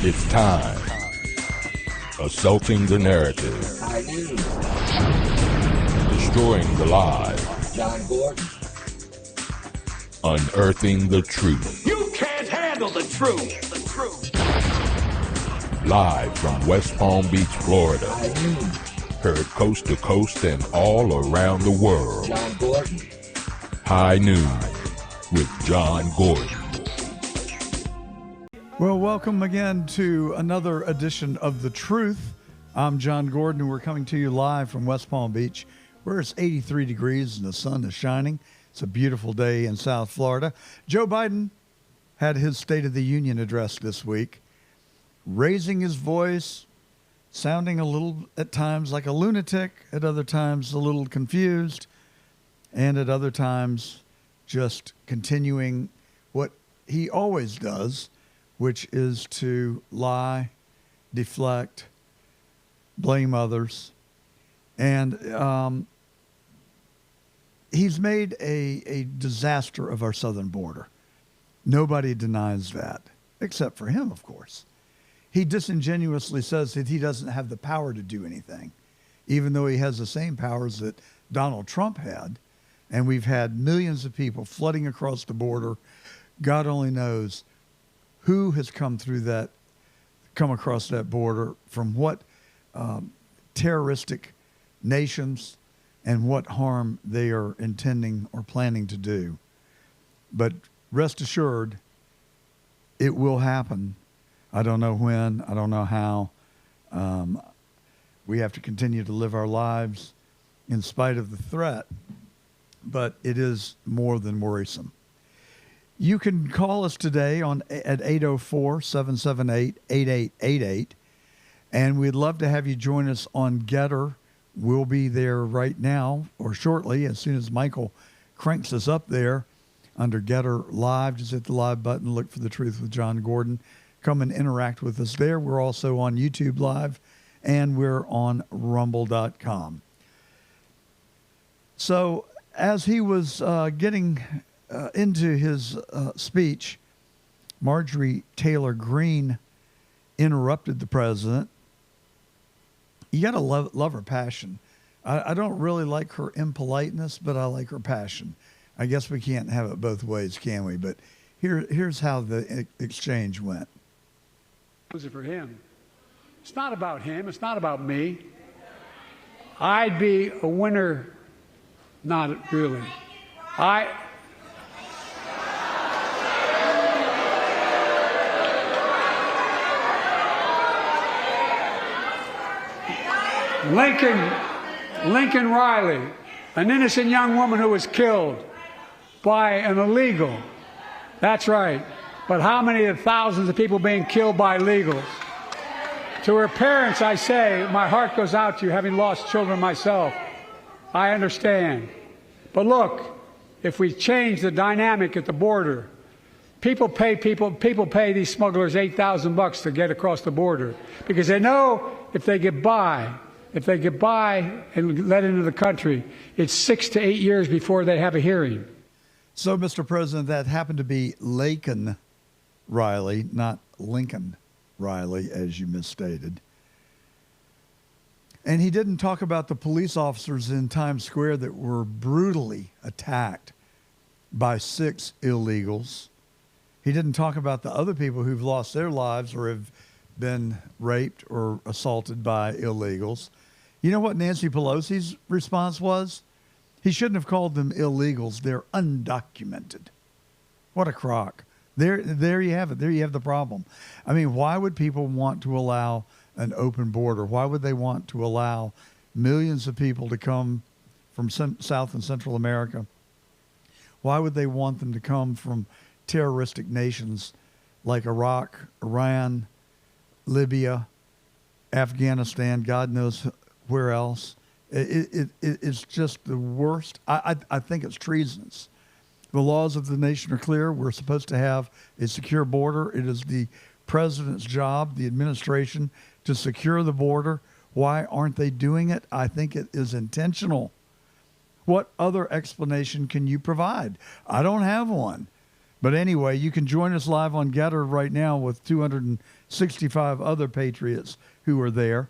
It's time. Assaulting the narrative. Destroying the lie. John Gordon. Unearthing the truth. You can't handle the truth. Live from West Palm Beach, Florida. Heard coast to coast and all around the world. John Gordon. High Noon with John Gordon. Well, welcome again to another edition of The Truth. I'm John Gordon, and we're coming to you live from West Palm Beach, where it's 83 degrees and the sun is shining. It's a beautiful day in South Florida. Joe Biden had his State of the Union address this week, raising his voice, sounding a little, at times, like a lunatic, at other times a little confused, and at other times just continuing what he always does, which is to lie, deflect, blame others. And he's made a disaster of our southern border. Nobody denies that, except for him, of course. He disingenuously says that he doesn't have the power to do anything, even though he has the same powers that Donald Trump had. And we've had millions of people flooding across the border. God only knows who has come across that border, from what terroristic nations, and what harm they are intending or planning to do. But rest assured, it will happen. I don't know when, I don't know how. We have to continue to live our lives in spite of the threat, but it is more than worrisome. You can call us today at 804-778-8888, and we'd love to have you join us on Getter. We'll be there right now or shortly, as soon as Michael cranks us up there under Getter Live. Just hit the live button, look for The Truth with John Gordon. Come and interact with us there. We're also on YouTube Live, and we're on rumble.com. So as he was getting into his speech, Marjorie Taylor Greene interrupted the president. You got to love her passion. I don't really like her impoliteness, but I like her passion. I guess we can't have it both ways, can we? But here's how the exchange went. Was it for him? It's not about him. It's not about me. I'd be a winner. Not really. Lincoln Riley, an innocent young woman who was killed by an illegal. That's right. But how many of thousands of people being killed by illegals? To her parents, I say, my heart goes out to you, having lost children myself. I understand. But look, if we change the dynamic at the border, people pay these smugglers $8,000 to get across the border because they know if they get by and let into the country, it's 6 to 8 years before they have a hearing. So, Mr. President, that happened to be Laken Riley, not Lincoln Riley, as you misstated. And he didn't talk about the police officers in Times Square that were brutally attacked by 6 illegals. He didn't talk about the other people who've lost their lives or have been raped or assaulted by illegals. You know what Nancy Pelosi's response was? He shouldn't have called them illegals. They're undocumented. What a crock. There you have it. There you have the problem. I mean, why would people want to allow an open border? Why would they want to allow millions of people to come from South and Central America? Why would they want them to come from terroristic nations like Iraq, Iran, Libya, Afghanistan, God knows where else? It's just the worst. I think it's treasonous. The laws of the nation are clear. We're supposed to have a secure border. It is the president's job, the administration, to secure the border. Why aren't they doing it? I think it is intentional. What other explanation can you provide? I don't have one. But anyway, you can join us live on Getter right now with 265 other Patriots who are there.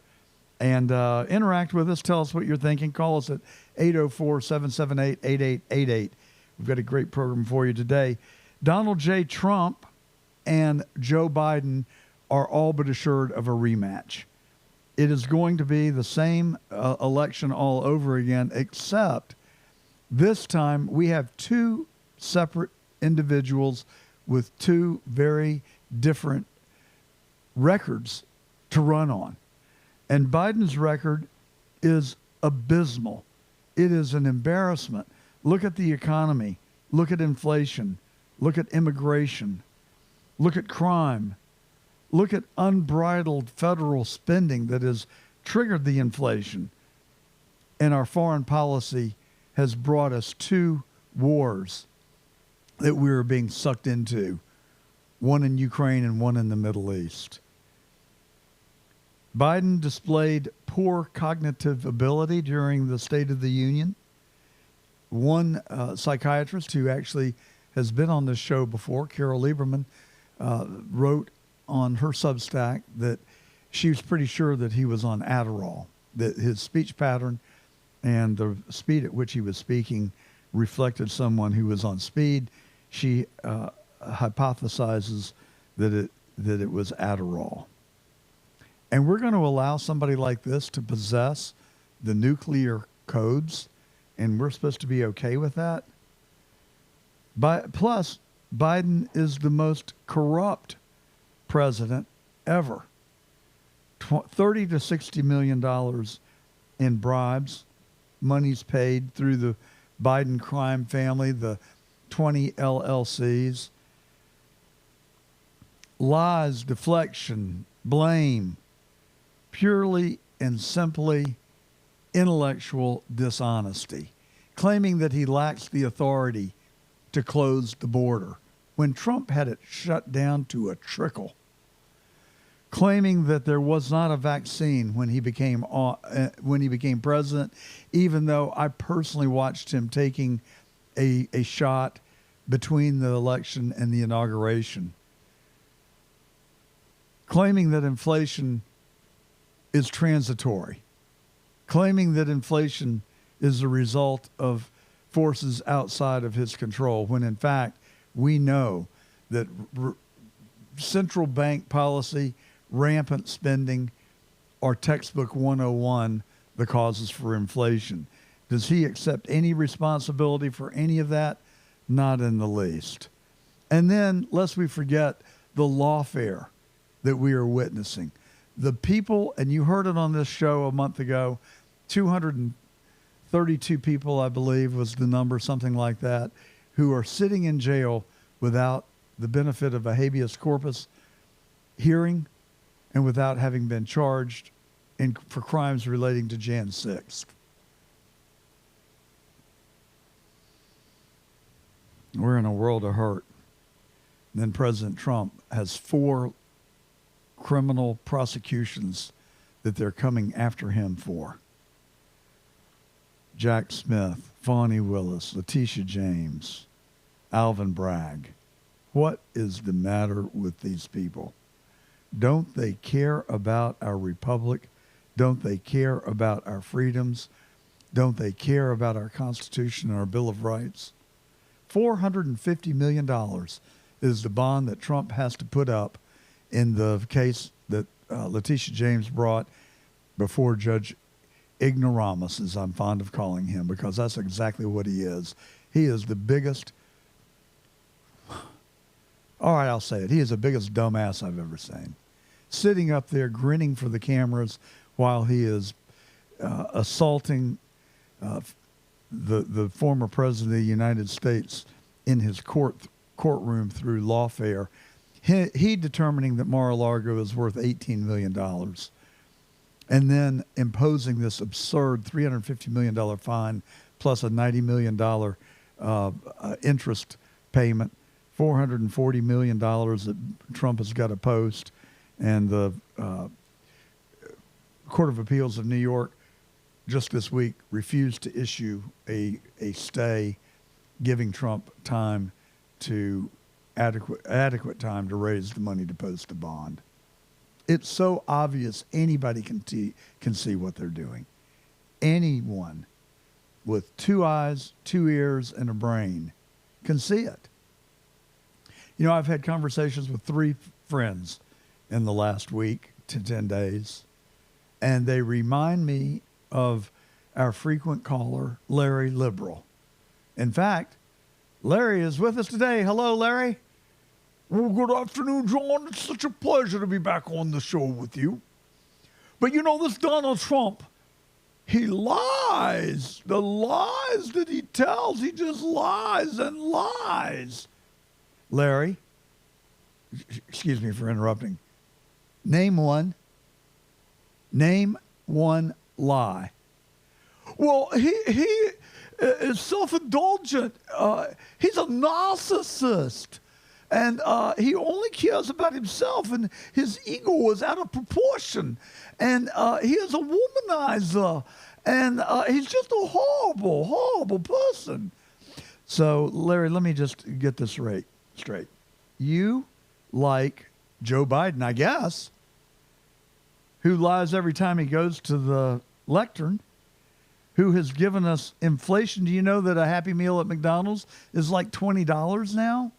And interact with us. Tell us what you're thinking. Call us at 804-778-8888. We've got a great program for you today. Donald J. Trump and Joe Biden are all but assured of a rematch. It is going to be the same election all over again, except this time we have two separate individuals with two very different records to run on. And Biden's record is abysmal. It is an embarrassment. Look at the economy. Look at inflation. Look at immigration. Look at crime. Look at unbridled federal spending that has triggered the inflation. And our foreign policy has brought us two wars that we are being sucked into, one in Ukraine and one in the Middle East. Biden displayed poor cognitive ability during the State of the Union. One psychiatrist who actually has been on this show before, Carol Lieberman, wrote on her Substack that she was pretty sure that he was on Adderall, that his speech pattern and the speed at which he was speaking reflected someone who was on speed. She hypothesizes that it was Adderall. And we're going to allow somebody like this to possess the nuclear codes, and we're supposed to be okay with that? Plus, Biden is the most corrupt president ever. $30 to $60 million in bribes, monies paid through the Biden crime family, the 20 LLCs. Lies, deflection, blame, purely and simply intellectual dishonesty, claiming that he lacks the authority to close the border when Trump had it shut down to a trickle, claiming that there was not a vaccine when he became president, even though I personally watched him taking a shot between the election and the inauguration, claiming that inflation is transitory, claiming that inflation is a result of forces outside of his control, when in fact we know that central bank policy, rampant spending are textbook 101, the causes for inflation. Does he accept any responsibility for any of that? Not in the least. And then, lest we forget the lawfare that we are witnessing. The people, and you heard it on this show a month ago, 232 people, I believe, was the number, something like that, who are sitting in jail without the benefit of a habeas corpus hearing and without having been charged for crimes relating to Jan 6th. We're in a world of hurt. And then President Trump has 4 criminal prosecutions that they're coming after him for. Jack Smith, Fani Willis, Letitia James, Alvin Bragg. What is the matter with these people? Don't they care about our republic? Don't they care about our freedoms? Don't they care about our Constitution and our Bill of Rights? $450 million is the bond that Trump has to put up in the case that Letitia James brought before Judge Ignoramus, as I'm fond of calling him, because that's exactly what he is. He is the biggest, all right, I'll say it, he is the biggest dumbass I've ever seen. Sitting up there grinning for the cameras while he is assaulting the former president of the United States in his courtroom through lawfare. He determining that Mar-a-Lago is worth $18 million and then imposing this absurd $350 million fine plus a $90 million interest payment, $440 million that Trump has got to post, and the Court of Appeals of New York just this week refused to issue a stay giving Trump time to adequate time to raise the money to post a bond. It's so obvious anybody can see what they're doing. Anyone with 2 eyes, 2 ears, and a brain can see it. You know, I've had conversations with 3 friends in the last week to 10 days, and they remind me of our frequent caller, Larry Liberal. In fact, Larry is with us today. Hello, Larry. Well, good afternoon, John. It's such a pleasure to be back on the show with you. But you know, this Donald Trump, he lies. The lies that he tells, he just lies and lies. Larry, excuse me for interrupting. Name one lie. Well, he is self-indulgent. He's a narcissist. And he only cares about himself, and his ego is out of proportion. And he is a womanizer. And he's just a horrible, horrible person. So, Larry, let me just get this straight. You like Joe Biden, I guess, who lies every time he goes to the lectern, who has given us inflation. Do you know that a Happy Meal at McDonald's is like $20 now?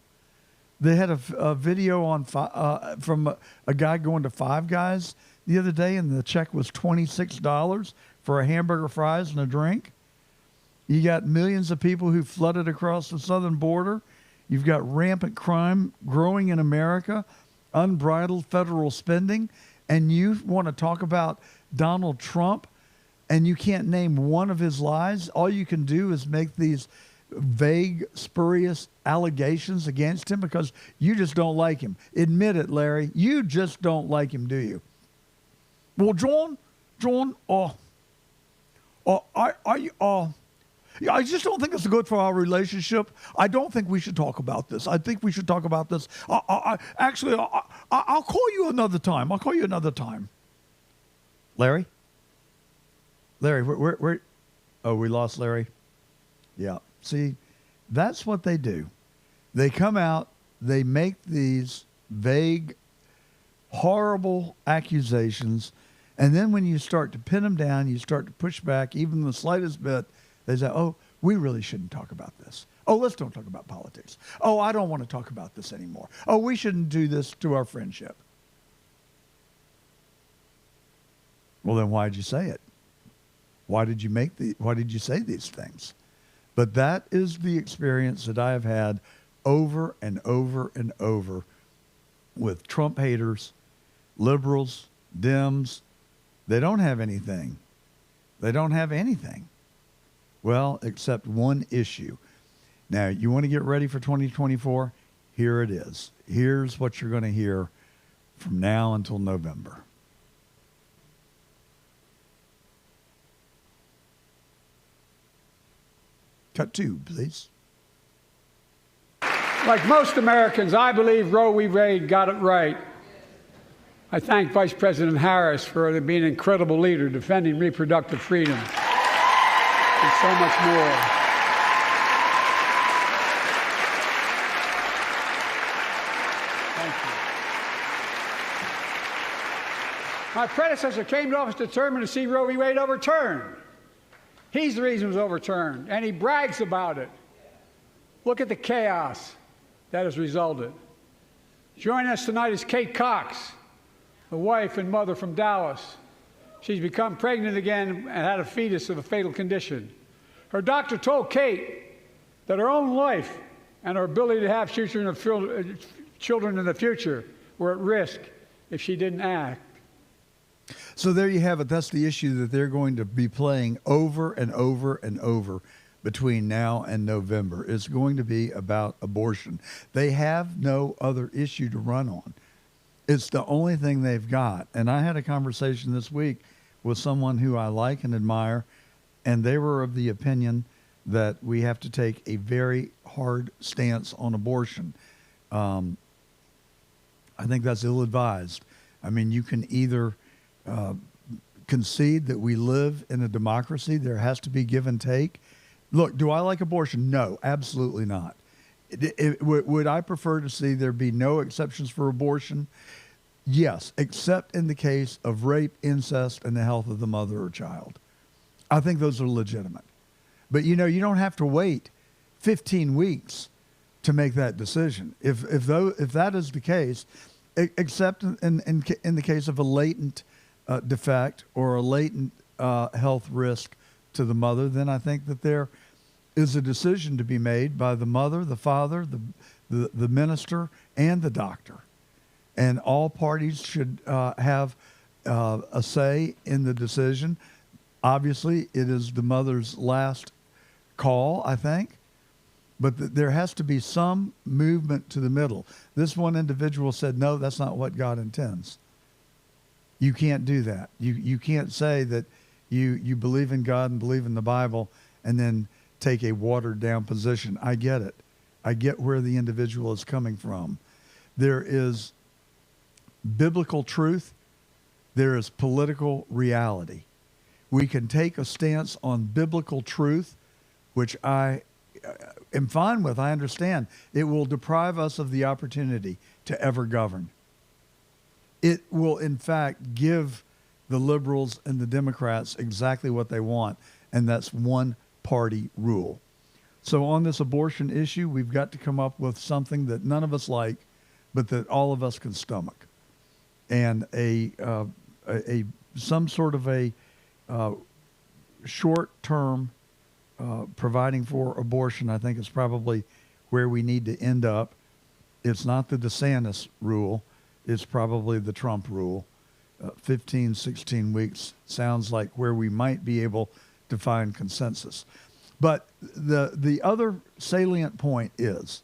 They had a video on from a guy going to Five Guys the other day, and the check was $26 for a hamburger, fries, and a drink. You got millions of people who flooded across the southern border. You've got rampant crime growing in America, unbridled federal spending, and you want to talk about Donald Trump, and you can't name one of his lies. All you can do is make these vague, spurious allegations against him because you just don't like him. Admit it, Larry. You just don't like him, do you? Well, John, I just don't think it's good for our relationship. I don't think we should talk about this. I think we should talk about this. Actually, I'll call you another time. Larry? Larry, where? Oh, we lost Larry? Yeah. See, that's what they do. They come out, they make these vague, horrible accusations, and then when you start to pin them down, you start to push back even the slightest bit, they say, oh, we really shouldn't talk about this. Oh, let's don't talk about politics. Oh, I don't want to talk about this anymore. Oh, we shouldn't do this to our friendship. Well, then why did you say it? Why did you say these things? But that is the experience that I have had over and over and over with Trump haters, liberals, Dems. They don't have anything. They don't have anything. Well, except one issue. Now, you want to get ready for 2024? Here it is. Here's what you're going to hear from now until November. Cut 2, please. Like most Americans, I believe Roe v. Wade got it right. I thank Vice President Harris for being an incredible leader defending reproductive freedom and so much more. Thank you. My predecessor came to office determined to see Roe v. Wade overturned. He's the reason it was overturned, and he brags about it. Look at the chaos that has resulted. Joining us tonight is Kate Cox, a wife and mother from Dallas. She's become pregnant again and had a fetus of a fatal condition. Her doctor told Kate that her own life and her ability to have children in the future were at risk if she didn't act. So there you have it. That's the issue that they're going to be playing over and over and over between now and November. It's going to be about abortion. They have no other issue to run on. It's the only thing they've got. And I had a conversation this week with someone who I like and admire, and they were of the opinion that we have to take a very hard stance on abortion. I think that's ill-advised. I mean, you can either concede that we live in a democracy. There has to be give and take. Look, do I like abortion? No, absolutely not. Would I prefer to see there be no exceptions for abortion? Yes, except in the case of rape, incest, and the health of the mother or child. I think those are legitimate. But, you don't have to wait 15 weeks to make that decision. If that is the case, except in the case of a latent defect or a latent health risk to the mother, then I think that there is a decision to be made by the mother, the father, the minister, and the doctor. And all parties should have a say in the decision. Obviously, it is the mother's last call, I think. But there has to be some movement to the middle. This one individual said, no, that's not what God intends. You can't do that. You can't say that you believe in God and believe in the Bible and then take a watered down position. I get it. I get where the individual is coming from. There is biblical truth. There is political reality. We can take a stance on biblical truth, which I am fine with. I understand. It will deprive us of the opportunity to ever govern. It will, in fact, give the liberals and the Democrats exactly what they want, and that's one-party rule. So on this abortion issue, we've got to come up with something that none of us like, but that all of us can stomach. And some sort of a short-term providing for abortion, I think, is probably where we need to end up. It's not the DeSantis rule. It's probably the Trump rule. 15, 16 weeks sounds like where we might be able to find consensus. But the other salient point is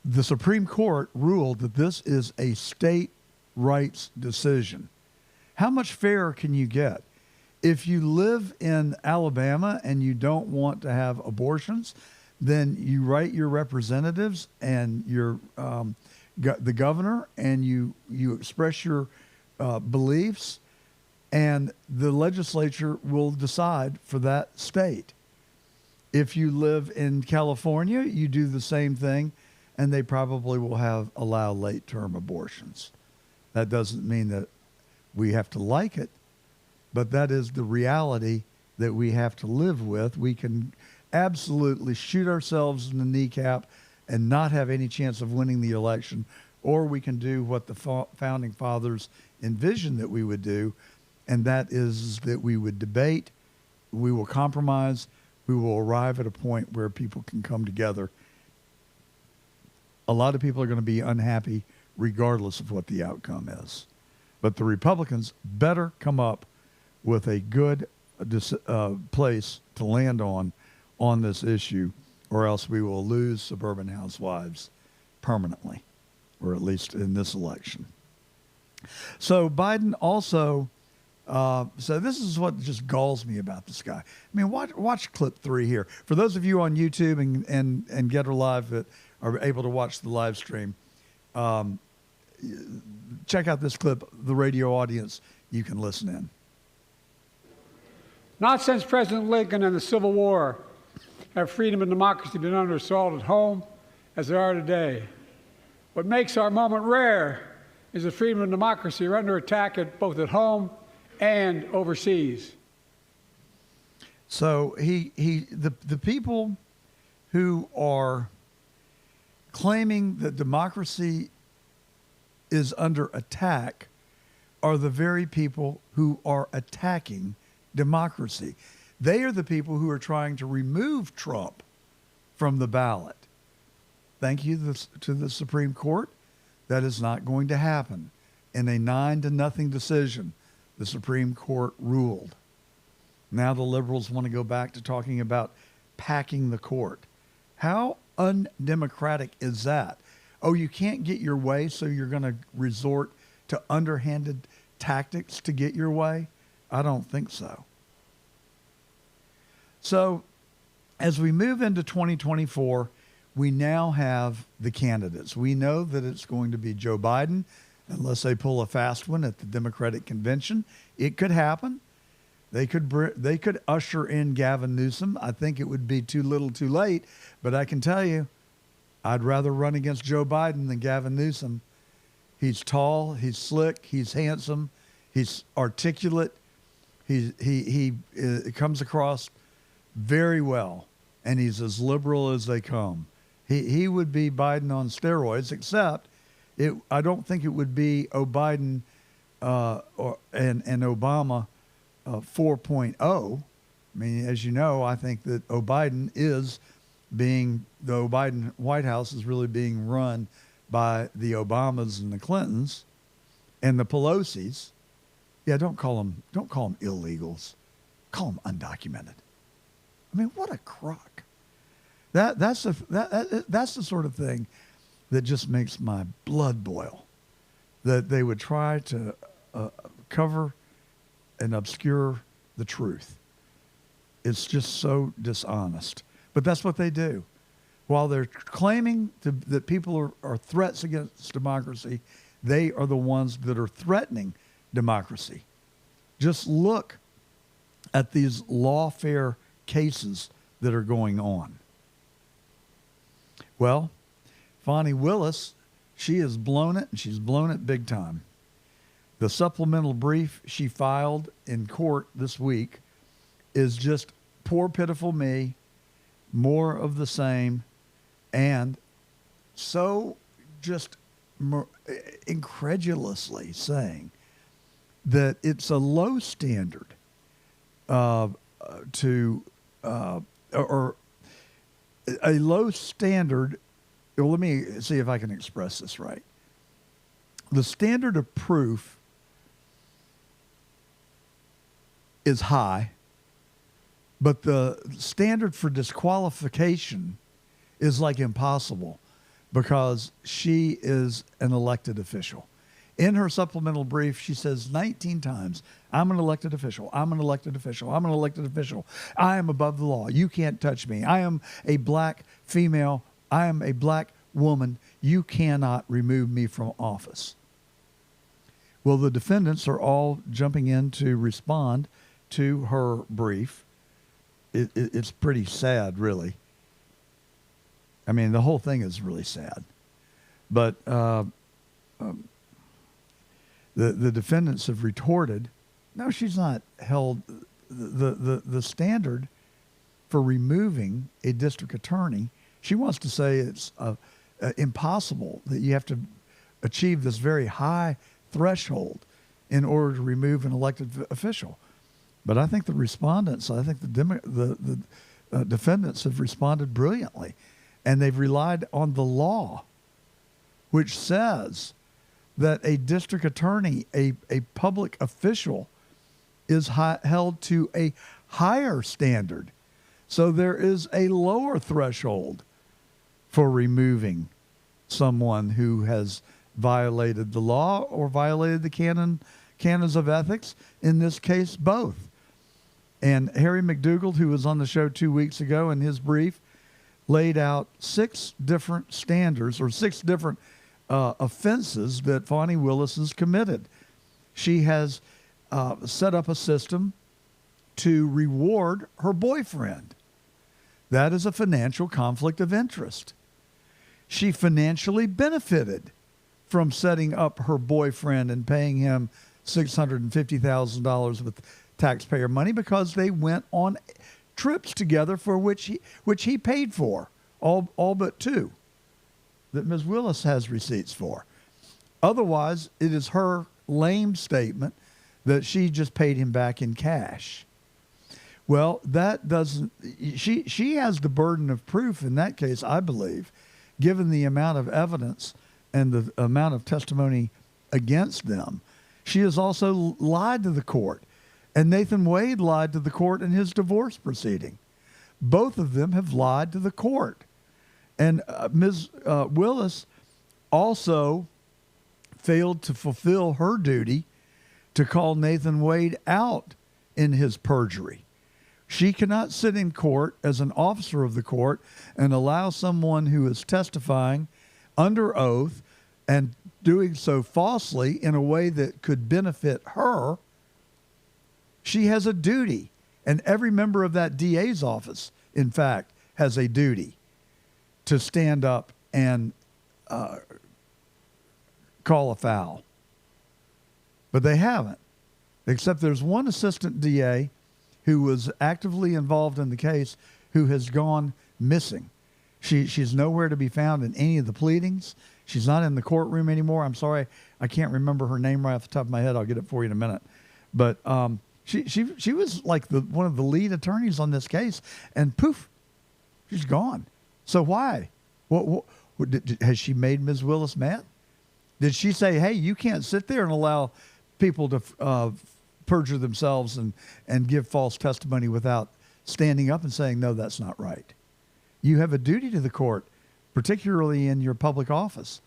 the Supreme Court ruled that this is a state rights decision. How much fairer can you get? If you live in Alabama and you don't want to have abortions, then you write your representatives and your the governor, and you express your beliefs, and the legislature will decide for that state. If you live in California, you do the same thing, and they probably will allow late-term abortions. That doesn't mean that we have to like it, but that is the reality that we have to live with. We can absolutely shoot ourselves in the kneecap and not have any chance of winning the election, or we can do what the founding fathers envisioned that we would do, and that is that we would debate, we will compromise, we will arrive at a point where people can come together. A lot of people are going to be unhappy regardless of what the outcome is. But the Republicans better come up with a good place to land on this issue, or else we will lose suburban housewives permanently, or at least in this election. So Biden also, so this is what just galls me about this guy. I mean, watch clip 3 here. For those of you on YouTube and Getter Live that are able to watch the live stream, check out this clip. The radio audience, you can listen in. Not since President Lincoln and the Civil War have freedom and democracy been under assault at home as they are today. What makes our moment rare is that freedom and democracy are under attack both at home and overseas. So the people who are claiming that democracy is under attack are the very people who are attacking democracy. They are the people who are trying to remove Trump from the ballot. Thank you to the Supreme Court. That is not going to happen. In a 9-0 decision, the Supreme Court ruled. Now the liberals want to go back to talking about packing the court. How undemocratic is that? Oh, you can't get your way, so you're going to resort to underhanded tactics to get your way? I don't think so. So as we move into 2024, we now have the candidates. We know that it's going to be Joe Biden, unless they pull a fast one at the Democratic convention. It could happen. They could usher in Gavin Newsom. I think it would be too little too late, but I can tell you, I'd rather run against Joe Biden than Gavin Newsom. He's tall, he's slick, he's handsome, he's articulate. He comes across very well, and he's as liberal as they come. He would be Biden on steroids, except I don't think it would be Biden and Obama 4.0. I mean, as you know, I think that Biden is the Biden White House is really being run by the Obamas and the Clintons and the Pelosi's. Yeah, don't call them illegals. Call them undocumented. I mean, what a crock. That's the sort of thing that just makes my blood boil. That they would try to cover and obscure the truth. It's just so dishonest. But that's what they do. While they're claiming that people are threats against democracy, they are the ones that are threatening democracy. Just look at these lawfare cases that are going on. Well, Fani Willis, she has blown it, and she's blown it big time. The supplemental brief she filed in court this week is just poor, pitiful me, more of the same, and so just incredulously saying that it's a low standard or a low standard. Well, let me see if I can express this right. The standard of proof is high, but the standard for disqualification is like impossible because she is an elected official. In her supplemental brief, she says 19 times, I'm an elected official. I'm an elected official. I'm an elected official. I am above the law. You can't touch me. I am a black female. I am a black woman. You cannot remove me from office. Well, the defendants are all jumping in to respond to her brief. It's pretty sad, really. I mean, the whole thing is really sad. But the defendants have retorted, no, she's not held. The standard for removing a district attorney, she wants to say it's impossible, that you have to achieve this very high threshold in order to remove an elected official. But I think the respondents, I think the defendants have responded brilliantly. And they've relied on the law, which says that a district attorney, a public official, is held to a higher standard. So there is a lower threshold for removing someone who has violated the law or violated the canons of ethics, in this case, both. And Harry McDougald, who was on the show 2 weeks ago, in his brief, laid out 6 different standards or 6 different offenses that Fani Willis has committed. She has set up a system to reward her boyfriend. That is a financial conflict of interest. She financially benefited from setting up her boyfriend and paying him $650,000 with taxpayer money because they went on trips together for which he paid for, all but 2 that Ms. Willis has receipts for. Otherwise, it is her lame statement that she just paid him back in cash. Well, that doesn't, she has the burden of proof in that case, I believe, given the amount of evidence and the amount of testimony against them. She has also lied to the court. And Nathan Wade lied to the court in his divorce proceeding. Both of them have lied to the court. And Ms. Willis also failed to fulfill her duty to call Nathan Wade out in his perjury. She cannot sit in court as an officer of the court and allow someone who is testifying under oath and doing so falsely in a way that could benefit her. She has a duty, and every member of that DA's office, in fact, has a duty to stand up and call a foul. But they haven't, except there's one assistant DA who was actively involved in the case who has gone missing. She's nowhere to be found in any of the pleadings. She's not in the courtroom anymore. I'm sorry, I can't remember her name right off the top of my head. I'll get it for you in a minute. But she was like one of the lead attorneys on this case, and poof, she's gone. So why? Has she made Ms. Willis mad? Did she say, hey, you can't sit there and allow people to perjure themselves and give false testimony without standing up and saying, no, that's not right? You have a duty to the court, particularly in your public office,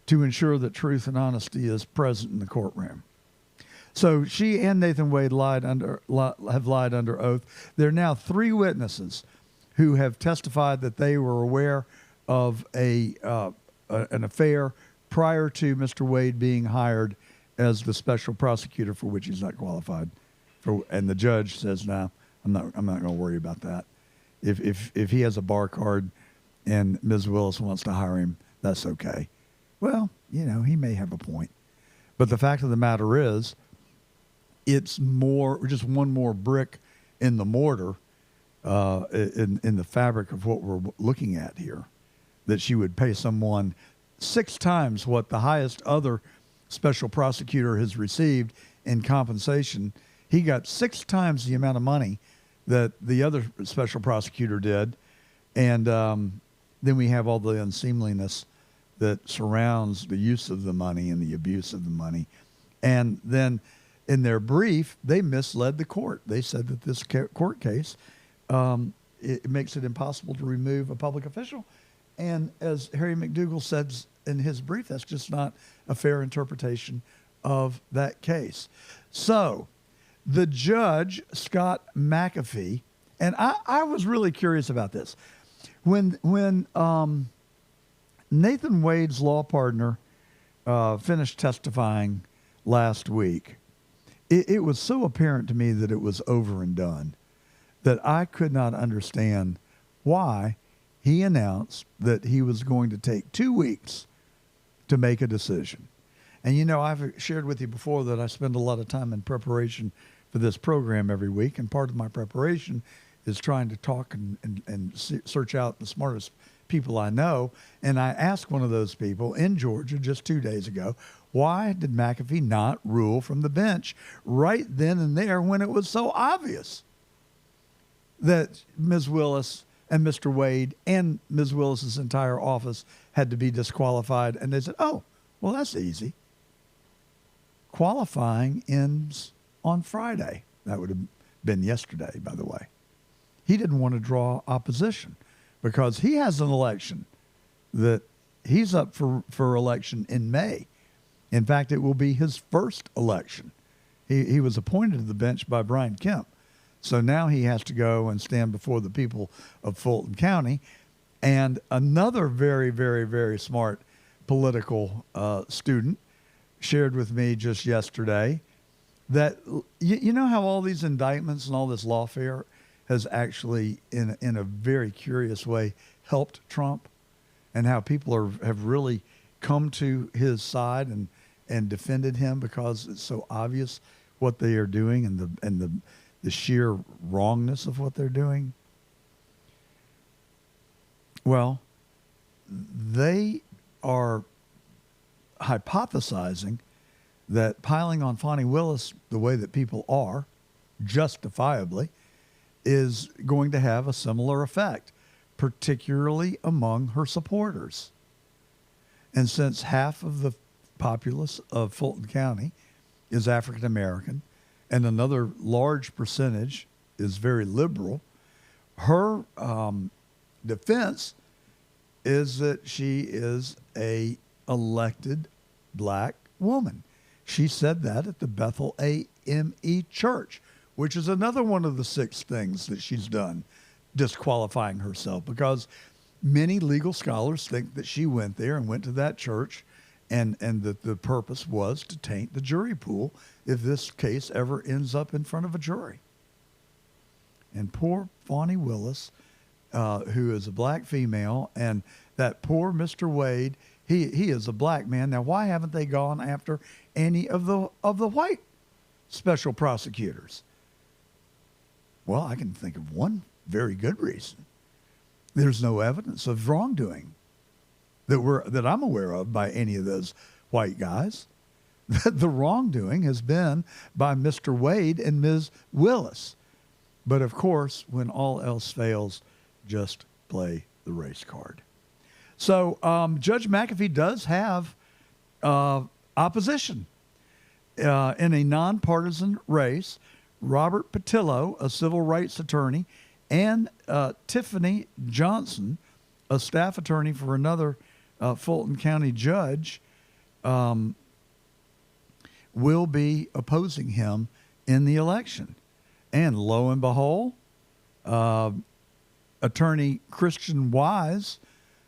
to ensure that truth and honesty is present in the courtroom. So she and Nathan Wade have lied under oath. There are now 3 witnesses who have testified that they were aware of an affair prior to Mr. Wade being hired as the special prosecutor, for which he's not qualified for. And the judge says, no, I'm not going to worry about that. If he has a bar card and Ms. Willis wants to hire him, that's okay. Well, he may have a point. But the fact of the matter is, it's just one more brick in the mortar, in the fabric of what we're looking at here, that she would pay someone 6 times what the highest other special prosecutor has received in compensation. He got 6 times the amount of money that the other special prosecutor did. And then we have all the unseemliness that surrounds the use of the money and the abuse of the money. And then in their brief, they misled the court. They said that this court case, it makes it impossible to remove a public official. And as Harry McDougall says in his brief, that's just not a fair interpretation of that case. So the judge, Scott McAfee, and I was really curious about this. When Nathan Wade's law partner finished testifying last week, it was so apparent to me that it was over and done that I could not understand why he announced that he was going to take 2 weeks to make a decision. And I've shared with you before that I spend a lot of time in preparation for this program every week, and part of my preparation is trying to talk and search out the smartest people I know. And I asked one of those people in Georgia just 2 days ago, why did McAfee not rule from the bench right then and there when it was so obvious that Ms. Willis and Mr. Wade and Ms. Willis's entire office had to be disqualified? And they said, oh, well, that's easy. Qualifying ends on Friday. That would have been yesterday, by the way. He didn't want to draw opposition because he has an election that he's up for election in May. In fact, it will be his first election. He was appointed to the bench by Brian Kemp. So now he has to go and stand before the people of Fulton County. And another very, very, very smart political student shared with me just yesterday that you know how all these indictments and all this lawfare has actually, in a very curious way, helped Trump, and how people have really come to his side and defended him because it's so obvious what they are doing and the sheer wrongness of what they're doing. Well, they are hypothesizing that piling on Fani Willis the way that people are, justifiably, is going to have a similar effect, particularly among her supporters. And since half of the populace of Fulton County is African American and another large percentage is very liberal, her defense is that she is a elected black woman. She said that at the Bethel AME Church, which is another one of the 6 things that she's done, disqualifying herself, because many legal scholars think that she went there and went to that church And the purpose was to taint the jury pool if this case ever ends up in front of a jury. And poor Fani Willis, who is a black female, and that poor Mr. Wade, he is a black man. Now, why haven't they gone after any of the white special prosecutors? Well, I can think of one very good reason. There's no evidence of wrongdoing that I'm aware of by any of those white guys. The wrongdoing has been by Mr. Wade and Ms. Willis. But of course, when all else fails, just play the race card. So Judge McAfee does have opposition in a nonpartisan race. Robert Patillo, a civil rights attorney, and Tiffany Johnson, a staff attorney for another Fulton County judge, will be opposing him in the election. And lo and behold, attorney Christian Wise,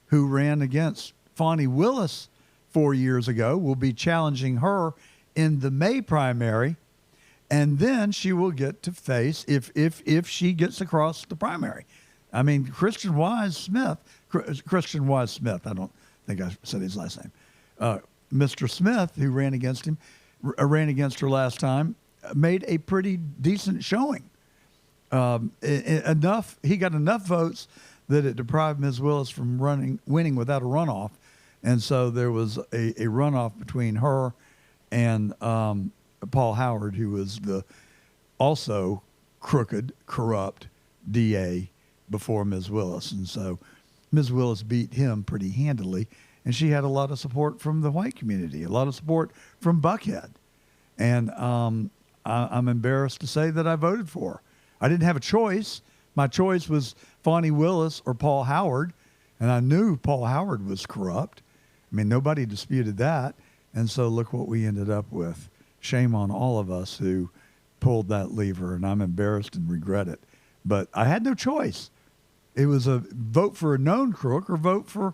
who ran against Fani Willis 4 years ago, will be challenging her in the May primary. And then she will get to face, if she gets across the primary. I mean, Christian Wise Smith, I don't think I said his last name. Mr. Smith, who ran against her last time, made a pretty decent showing. He got enough votes that it deprived Ms. Willis from winning without a runoff. And so there was a runoff between her and Paul Howard, who was the also crooked, corrupt DA before Ms. Willis. And so Ms. Willis beat him pretty handily, and she had a lot of support from the white community, a lot of support from Buckhead. And I'm embarrassed to say that I voted for her. I didn't have a choice. My choice was Fani Willis or Paul Howard, and I knew Paul Howard was corrupt. I mean, nobody disputed that. And so look what we ended up with. Shame on all of us who pulled that lever, and I'm embarrassed and regret it. But I had no choice. It was a vote for a known crook or vote for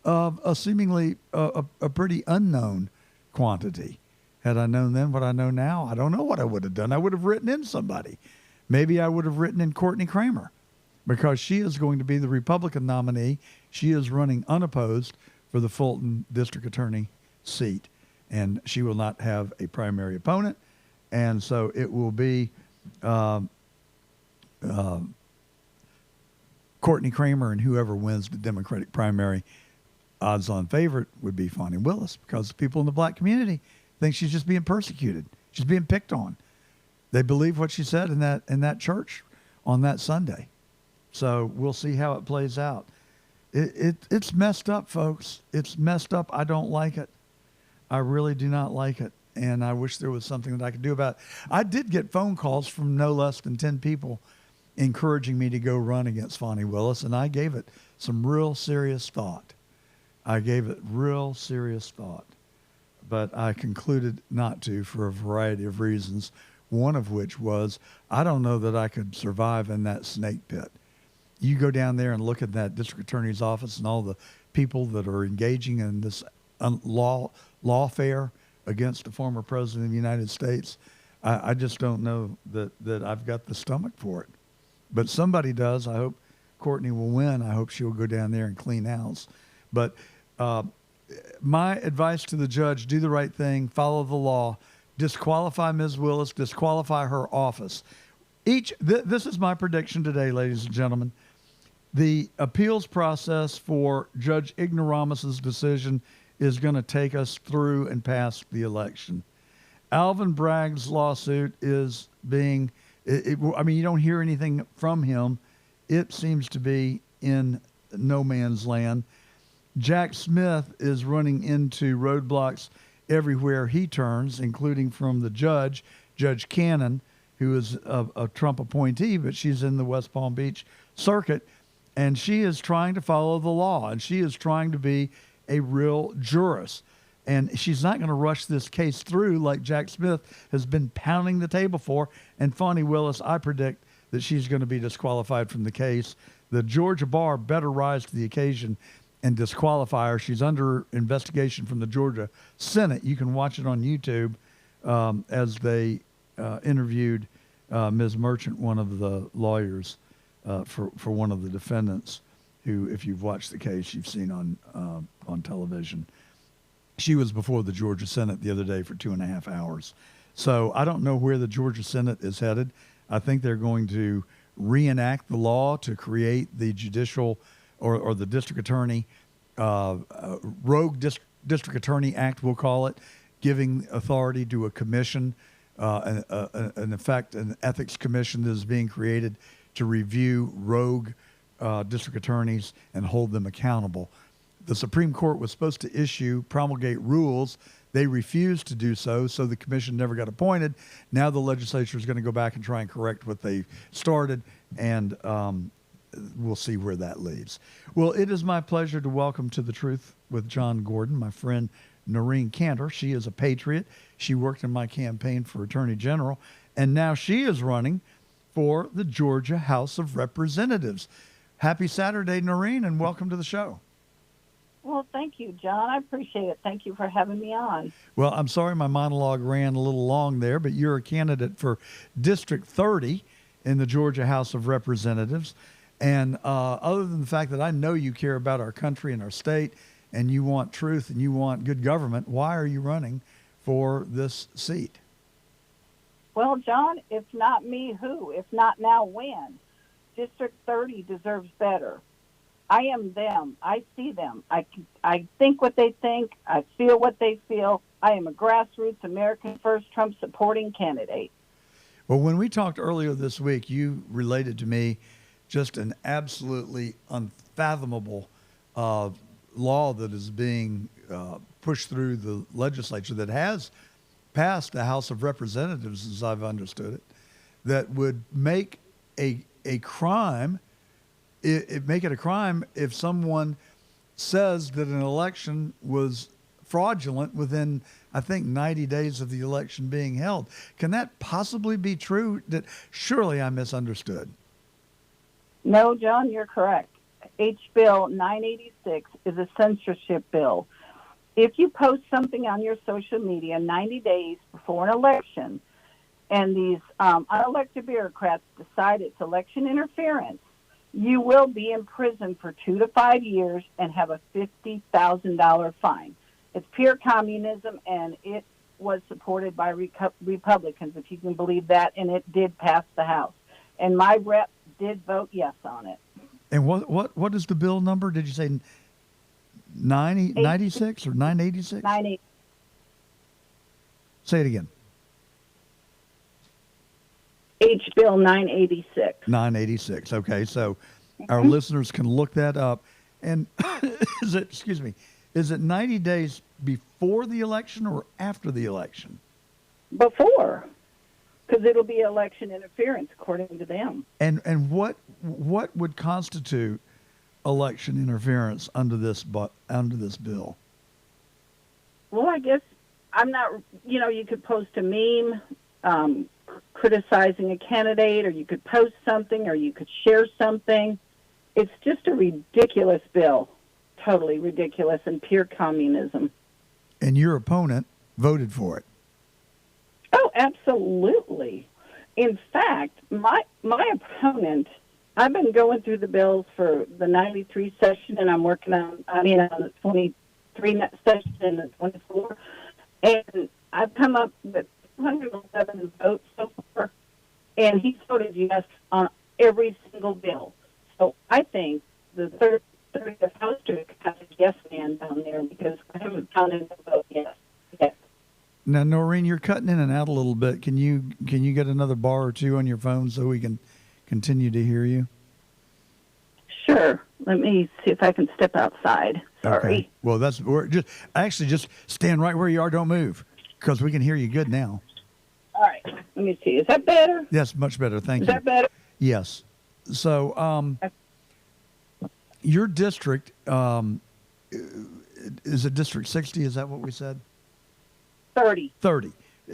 a seemingly a pretty unknown quantity. Had I known then what I know now, I don't know what I would have done. I would have written in somebody. Maybe I would have written in Courtney Kramer, because she is going to be the Republican nominee. She is running unopposed for the Fulton District Attorney seat, and she will not have a primary opponent. And so it will be Courtney Kramer, and whoever wins the Democratic primary, odds-on favorite would be Fani Willis, because the people in the black community think she's just being persecuted. She's being picked on. They believe what she said in that church on that Sunday. So we'll see how it plays out. It's messed up, folks. It's messed up. I don't like it. I really do not like it. And I wish there was something that I could do about it. I did get phone calls from no less than 10 people encouraging me to go run against Fani Willis, and I gave it some real serious thought. But I concluded not to for a variety of reasons, one of which was I don't know that I could survive in that snake pit. You go down there and look at that district attorney's office and all the people that are engaging in this lawfare against the former president of the United States. I just don't know that I've got the stomach for it. But somebody does. I hope Courtney will win. I hope she'll go down there and clean house. But my advice to the judge, do the right thing, follow the law, disqualify Ms. Willis, disqualify her office. This is my prediction today, ladies and gentlemen. The appeals process for Judge Ignoramus's decision is going to take us through and past the election. Alvin Bragg's lawsuit is being, I mean, you don't hear anything from him. It seems to be in no man's land. Jack Smith is running into roadblocks everywhere he turns, including from the judge, Judge Cannon, who is a Trump appointee, but she's in the West Palm Beach circuit, and she is trying to follow the law, and she is trying to be a real jurist. And she's not going to rush this case through like Jack Smith has been pounding the table for. And Fani Willis, I predict that she's going to be disqualified from the case. The Georgia bar better rise to the occasion and disqualify her. She's under investigation from the Georgia Senate. You can watch it on YouTube as they interviewed Ms. Merchant, one of the lawyers for one of the defendants, who, if you've watched the case, you've seen on television. She was before the Georgia Senate the other day for 2.5 hours. So I don't know where the Georgia Senate is headed. I think they're going to reenact the law to create the judicial or the district attorney, rogue district attorney act, we'll call it, giving authority to a commission, in effect, an ethics commission that is being created to review rogue district attorneys and hold them accountable. The Supreme Court was supposed to promulgate rules. They refused to do so the commission never got appointed. Now the legislature is going to go back and try and correct what they started, and we'll see where that leads. Well, it is my pleasure to welcome to The Truth with John Gordon my friend Noreen Cantor. She is a patriot. She worked in my campaign for Attorney General, and now she is running for the Georgia House of Representatives. Happy Saturday, Noreen, and welcome to the show. Well, thank you, John. I appreciate it. Thank you for having me on. Well, I'm sorry my monologue ran a little long there, but you're a candidate for District 30 in the Georgia House of Representatives. And other than the fact that I know you care about our country and our state, and you want truth and you want good government, why are you running for this seat? Well, John, if not me, who? If not now, when? District 30 deserves better. I am them. I see them. I think what they think. I feel what they feel. I am a grassroots American First Trump supporting candidate. Well, when we talked earlier this week, you related to me just an absolutely unfathomable law that is being pushed through the legislature that has passed the House of Representatives, as I've understood it, that would make a crime. It make it a crime if someone says that an election was fraudulent within, I think, 90 days of the election being held. Can that possibly be true? That surely I misunderstood. No, John, you're correct. H. Bill 986 is a censorship bill. If you post something on your social media 90 days before an election, and these unelected bureaucrats decide it's election interference, you will be in prison for 2 to 5 years and have a $50,000 fine. It's pure communism, and it was supported by Republicans, if you can believe that, and it did pass the House. And my rep did vote yes on it. And what is the bill number? Did you say 96 or 986? 90. Say it again. H. Bill 986. 986. Okay, so our listeners can look that up. And is it 90 days before the election or after the election? Before, because it'll be election interference according to them. And what would constitute election interference under this bill? Well, I guess I'm not. You could post a meme criticizing a candidate, or you could post something, or you could share something. It's just a ridiculous bill, totally ridiculous, and pure communism. And your opponent voted for it. Oh, absolutely. In fact, my opponent, I've been going through the bills for the 93 session, and I'm working on the 23 session and the 24, and I've come up with 211 votes so far, and he voted yes on every single bill. So I think the 30th House District has a yes man down there, because I haven't found him to vote yes yet. Now, Noreen, you're cutting in and out a little bit. Can you get another bar or two on your phone so we can continue to hear you? Sure. Let me see if I can step outside. Sorry. Okay. Well, just stand right where you are. Don't move, because we can hear you good now. All right. Let me see. Is that better? Yes, much better. Thank you. Is that better? Yes. So, your district, is it District 60? Is that what we said? 30. 30.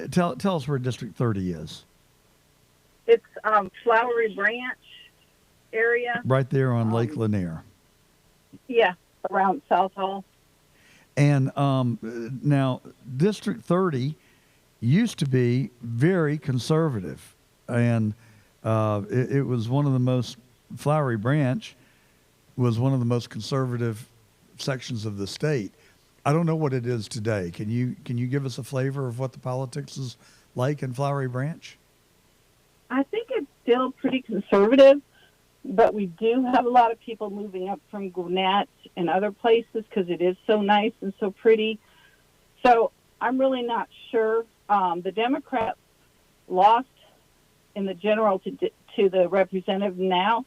Tell us where District 30 is. It's Flowery Branch area. Right there on Lake Lanier. Yeah. around South Hall. And now, District 30 used to be very conservative, and it was one of the most, Flowery Branch was one of the most conservative sections of the state. I don't know what it is today. Can you give us a flavor of what the politics is like in Flowery Branch? I think it's still pretty conservative, but we do have a lot of people moving up from Gwinnett and other places because it is so nice and so pretty. So I'm really not sure. The Democrats lost in the general to the representative now,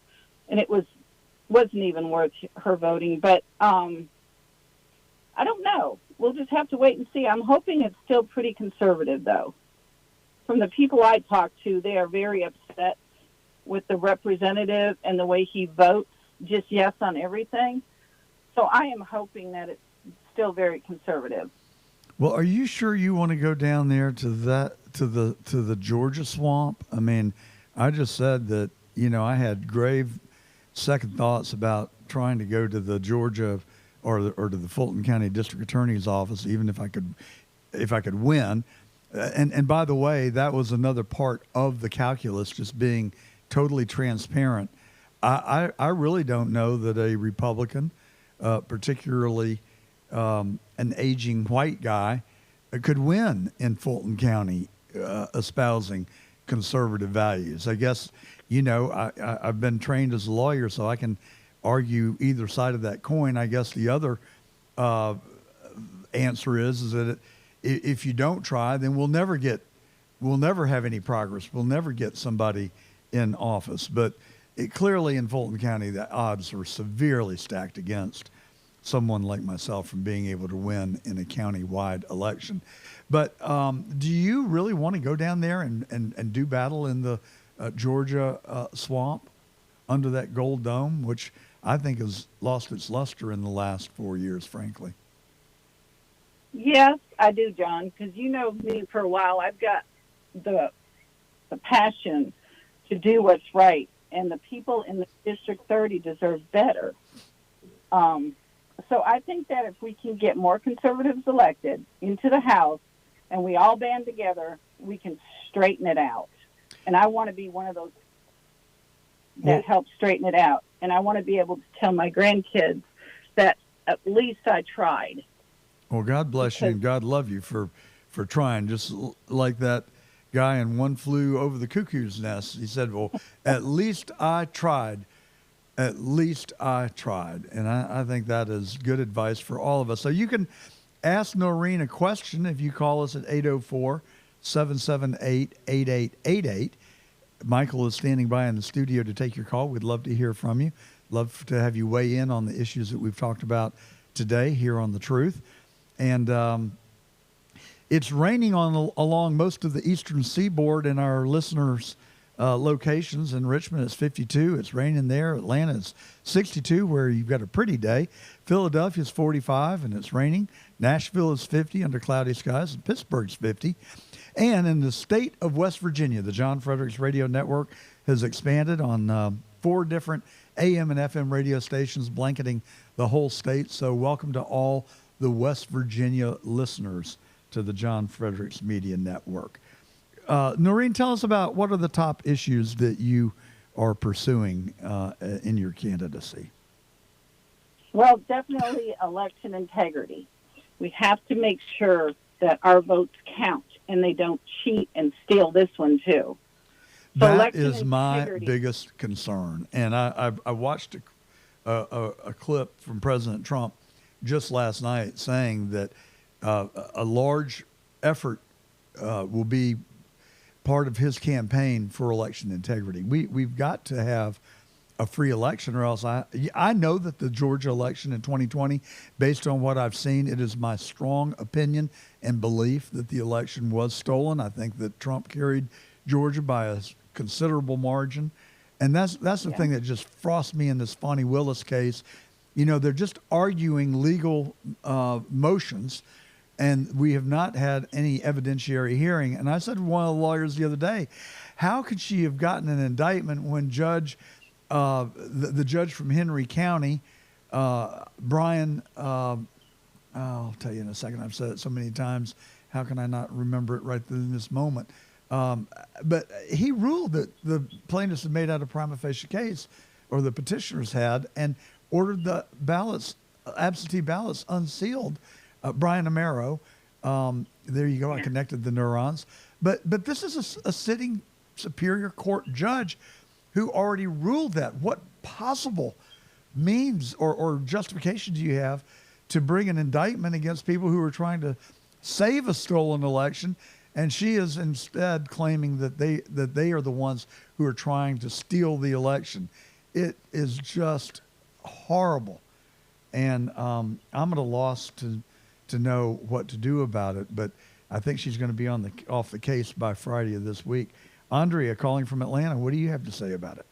and it wasn't even worth her voting. But I don't know. We'll just have to wait and see. I'm hoping it's still pretty conservative, though. From the people I talked to, they are very upset with the representative and the way he votes, just yes on everything. So I am hoping that it's still very conservative. Well, are you sure you want to go down there to the Georgia swamp? I mean, I just said that, I had grave second thoughts about trying to go to the Georgia or to the Fulton County District Attorney's office, even if I could win. And by the way, that was another part of the calculus, just being totally transparent. I really don't know that a Republican, particularly an aging white guy, could win in Fulton County espousing conservative values. I guess, I've been trained as a lawyer, so I can argue either side of that coin. I guess the other answer is that if you don't try, then we'll never have any progress. We'll never get somebody in office. But clearly in Fulton County, the odds are severely stacked against someone like myself from being able to win in a county-wide election. But do you really want to go down there and do battle in the Georgia swamp under that gold dome, which I think has lost its luster in the last 4 years, frankly? Yes, I do, John, because you know me for a while. I've got the passion to do what's right, and the people in the District 30 deserve better. So I think that if we can get more conservatives elected into the House and we all band together, we can straighten it out. And I want to be one of those that helps straighten it out. And I want to be able to tell my grandkids that at least I tried. Well, God bless you and God love you for trying, just like that guy in One Flew Over the Cuckoo's Nest. He said, well, at least I tried. At least I tried. And I think that is good advice for all of us. So you can ask Noreen a question if you call us at 804-778-8888. Michael is standing by in the studio to take your call. We'd love to hear from you. Love to have you weigh in on the issues that we've talked about today here on The Truth. And it's raining along most of the eastern seaboard in our listeners' locations. In Richmond, it's 52. It's raining there. Atlanta is 62, where you've got a pretty day. Philadelphia is 45, and it's raining. Nashville is 50 under cloudy skies, and Pittsburgh's 50. And in the state of West Virginia, the John Fredericks Radio Network has expanded on 4 different AM and FM radio stations blanketing the whole state. So welcome to all the West Virginia listeners to the John Fredericks Media Network. Noreen, tell us about what are the top issues that you are pursuing in your candidacy. Well, definitely election integrity. We have to make sure that our votes count and they don't cheat and steal this one too. So that is my biggest concern. And I watched a clip from President Trump just last night saying that a large effort will be part of his campaign for election integrity. We've got to have a free election, or else I know that the Georgia election in 2020, based on what I've seen, it is my strong opinion and belief that the election was stolen. I think that Trump carried Georgia by a considerable margin. And that's the thing that just frosts me in this Fonnie Willis case. You know, they're just arguing legal motions, and we have not had any evidentiary hearing. And I said to one of the lawyers the other day, how could she have gotten an indictment when the judge from Henry County Brian, I'll tell you in a second. I've said it so many times. How can I not remember it right in this moment? But he ruled that the plaintiffs had made out a prima facie case, or the petitioners had, and ordered the ballots, absentee ballots, unsealed. Brian Amaro, there you go. I connected the neurons. But this is a sitting Superior Court judge who already ruled that. What possible means or justification do you have to bring an indictment against people who are trying to save a stolen election? And she is instead claiming that they are the ones who are trying to steal the election. It is just horrible. And I'm at a loss to know what to do about it. But I think she's going to be off the case by Friday of this week. Andrea, calling from Atlanta, what do you have to say about it?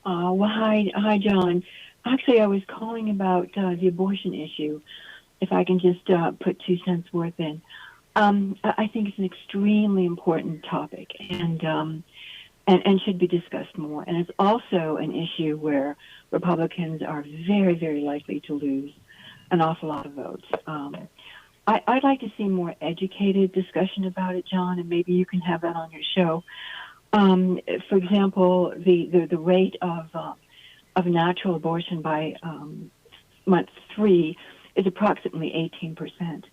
Well, hi, John. Actually, I was calling about the abortion issue. If I can just put 2 cents worth in, I think it's an extremely important topic and should be discussed more. And it's also an issue where Republicans are very, very likely to lose an awful lot of votes. I'd like to see more educated discussion about it, John, and maybe you can have that on your show. For example, the rate of natural abortion by month 3 is approximately 18%.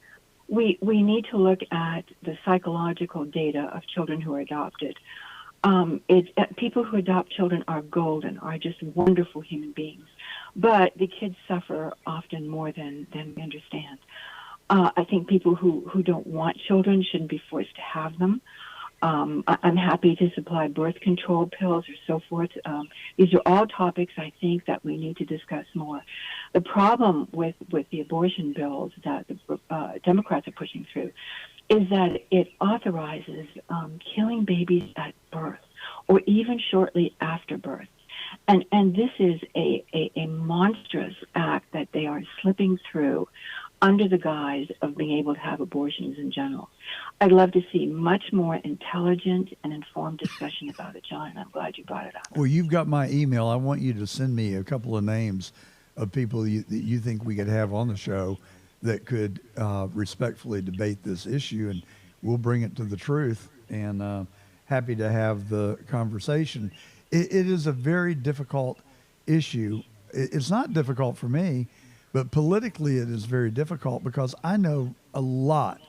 We need to look at the psychological data of children who are adopted. People who adopt children are golden, are just wonderful human beings, but the kids suffer often more than we understand. I think people who don't want children shouldn't be forced to have them. I'm happy to supply birth control pills or so forth. These are all topics I think that we need to discuss more. The problem with the abortion bills that the Democrats are pushing through is that it authorizes killing babies at birth or even shortly after birth. And this is a monstrous act that they are slipping through under the guise of being able to have abortions in general. I'd love to see much more intelligent and informed discussion about it, John, and I'm glad you brought it up. Well, you've got my email. I want you to send me a couple of names of people that you think we could have on the show that could respectfully debate this issue, and we'll bring it to the truth, and happy to have the conversation. It is a very difficult issue. It's not difficult for me, but politically it is very difficult because I know a lot,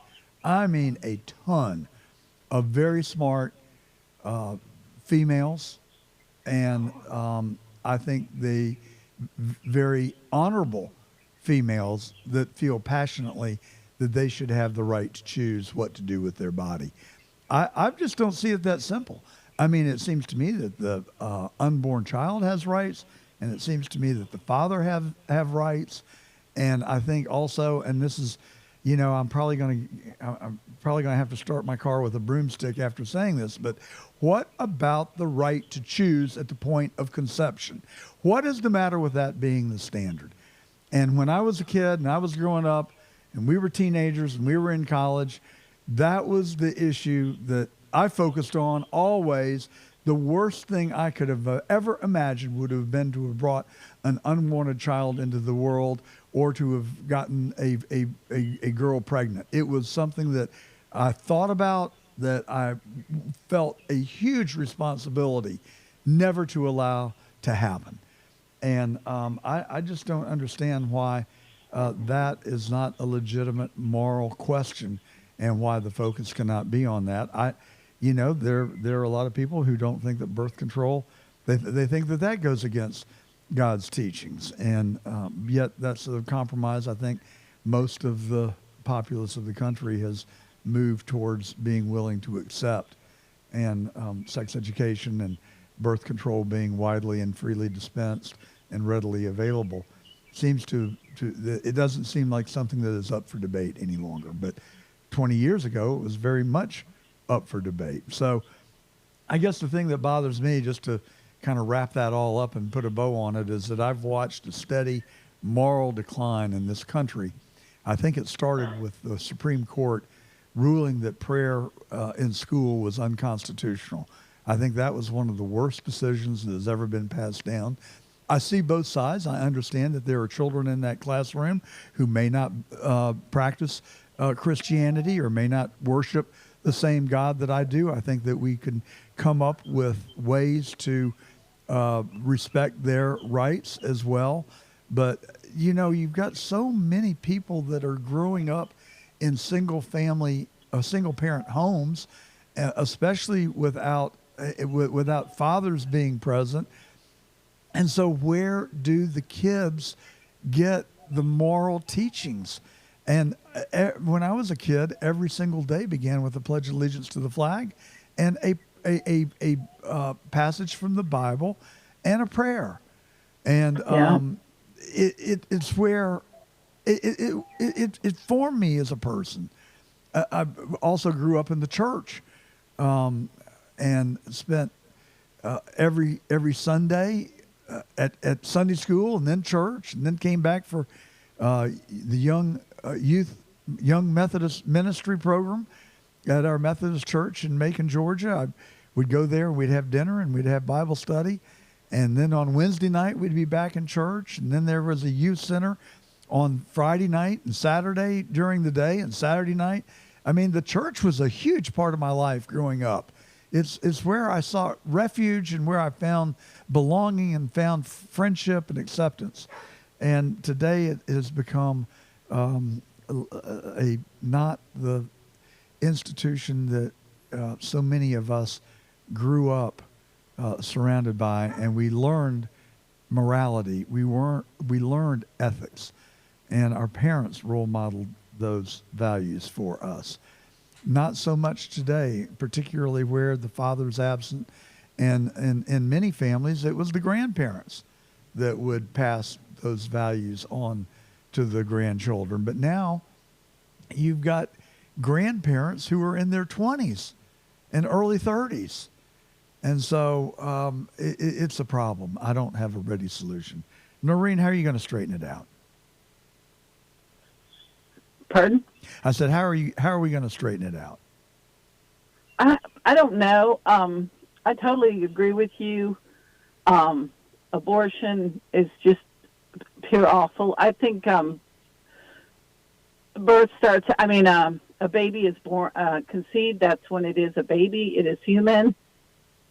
I mean a ton, of very smart females, and I think the very honorable females that feel passionately that they should have the right to choose what to do with their body. I just don't see it that simple. I mean, it seems to me that the unborn child has rights, and it seems to me that the father have rights. And I think also, and this is, I'm probably going to have to start my car with a broomstick after saying this, but what about the right to choose at the point of conception? What is the matter with that being the standard? And when I was a kid and I was growing up and we were teenagers and we were in college, that was the issue that I focused on always. The worst thing I could have ever imagined would have been to have brought an unwanted child into the world or to have gotten a girl pregnant. It was something that I thought about, that I felt a huge responsibility never to allow to happen. And I just don't understand why that is not a legitimate moral question and why the focus cannot be on that. There are a lot of people who don't think that birth control, they think that goes against God's teachings. And yet that's a compromise I think most of the populace of the country has moved towards being willing to accept. And sex education and birth control being widely and freely dispensed and readily available it doesn't seem like something that is up for debate any longer. But 20 years ago, it was very much up for debate. So I guess the thing that bothers me, just to kind of wrap that all up and put a bow on it, is that I've watched a steady moral decline in this country. I think it started with the Supreme Court ruling that prayer in school was unconstitutional. I think that was one of the worst decisions that has ever been passed down. I see both sides. I understand that there are children in that classroom who may not practice Christianity or may not worship the same God that I do. I think that we can come up with ways to respect their rights as well. But, you've got so many people that are growing up in single parent homes, especially without fathers being present. And so where do the kids get the moral teachings? And when I was a kid, every single day began with the Pledge of Allegiance to the flag and a passage from the Bible and a prayer. And it's where it formed me as a person. I also grew up in the church and spent every Sunday at Sunday school and then church, and then came back for the young Methodist ministry program at our Methodist church in Macon, Georgia. I would go there, we'd have dinner, and we'd have Bible study. And then on Wednesday night, we'd be back in church. And then there was a youth center on Friday night and Saturday during the day and Saturday night. I mean, the church was a huge part of my life growing up. It's where I sought refuge and where I found belonging and found friendship and acceptance. And today it has become not the institution that so many of us grew up surrounded by, and we learned morality. We learned ethics, and our parents role modeled those values for us. Not so much today, particularly where the father's absent, and in many families it was the grandparents that would pass those values on to the grandchildren. But now you've got grandparents who are in their 20s and early 30s. And so it's a problem. I don't have a ready solution. Noreen, how are you going to straighten it out? Pardon? I said, how are we going to straighten it out? I don't know. I totally agree with you. Abortion is just pure awful. I think birth starts, a baby is born, conceived, that's when it is a baby, it is human.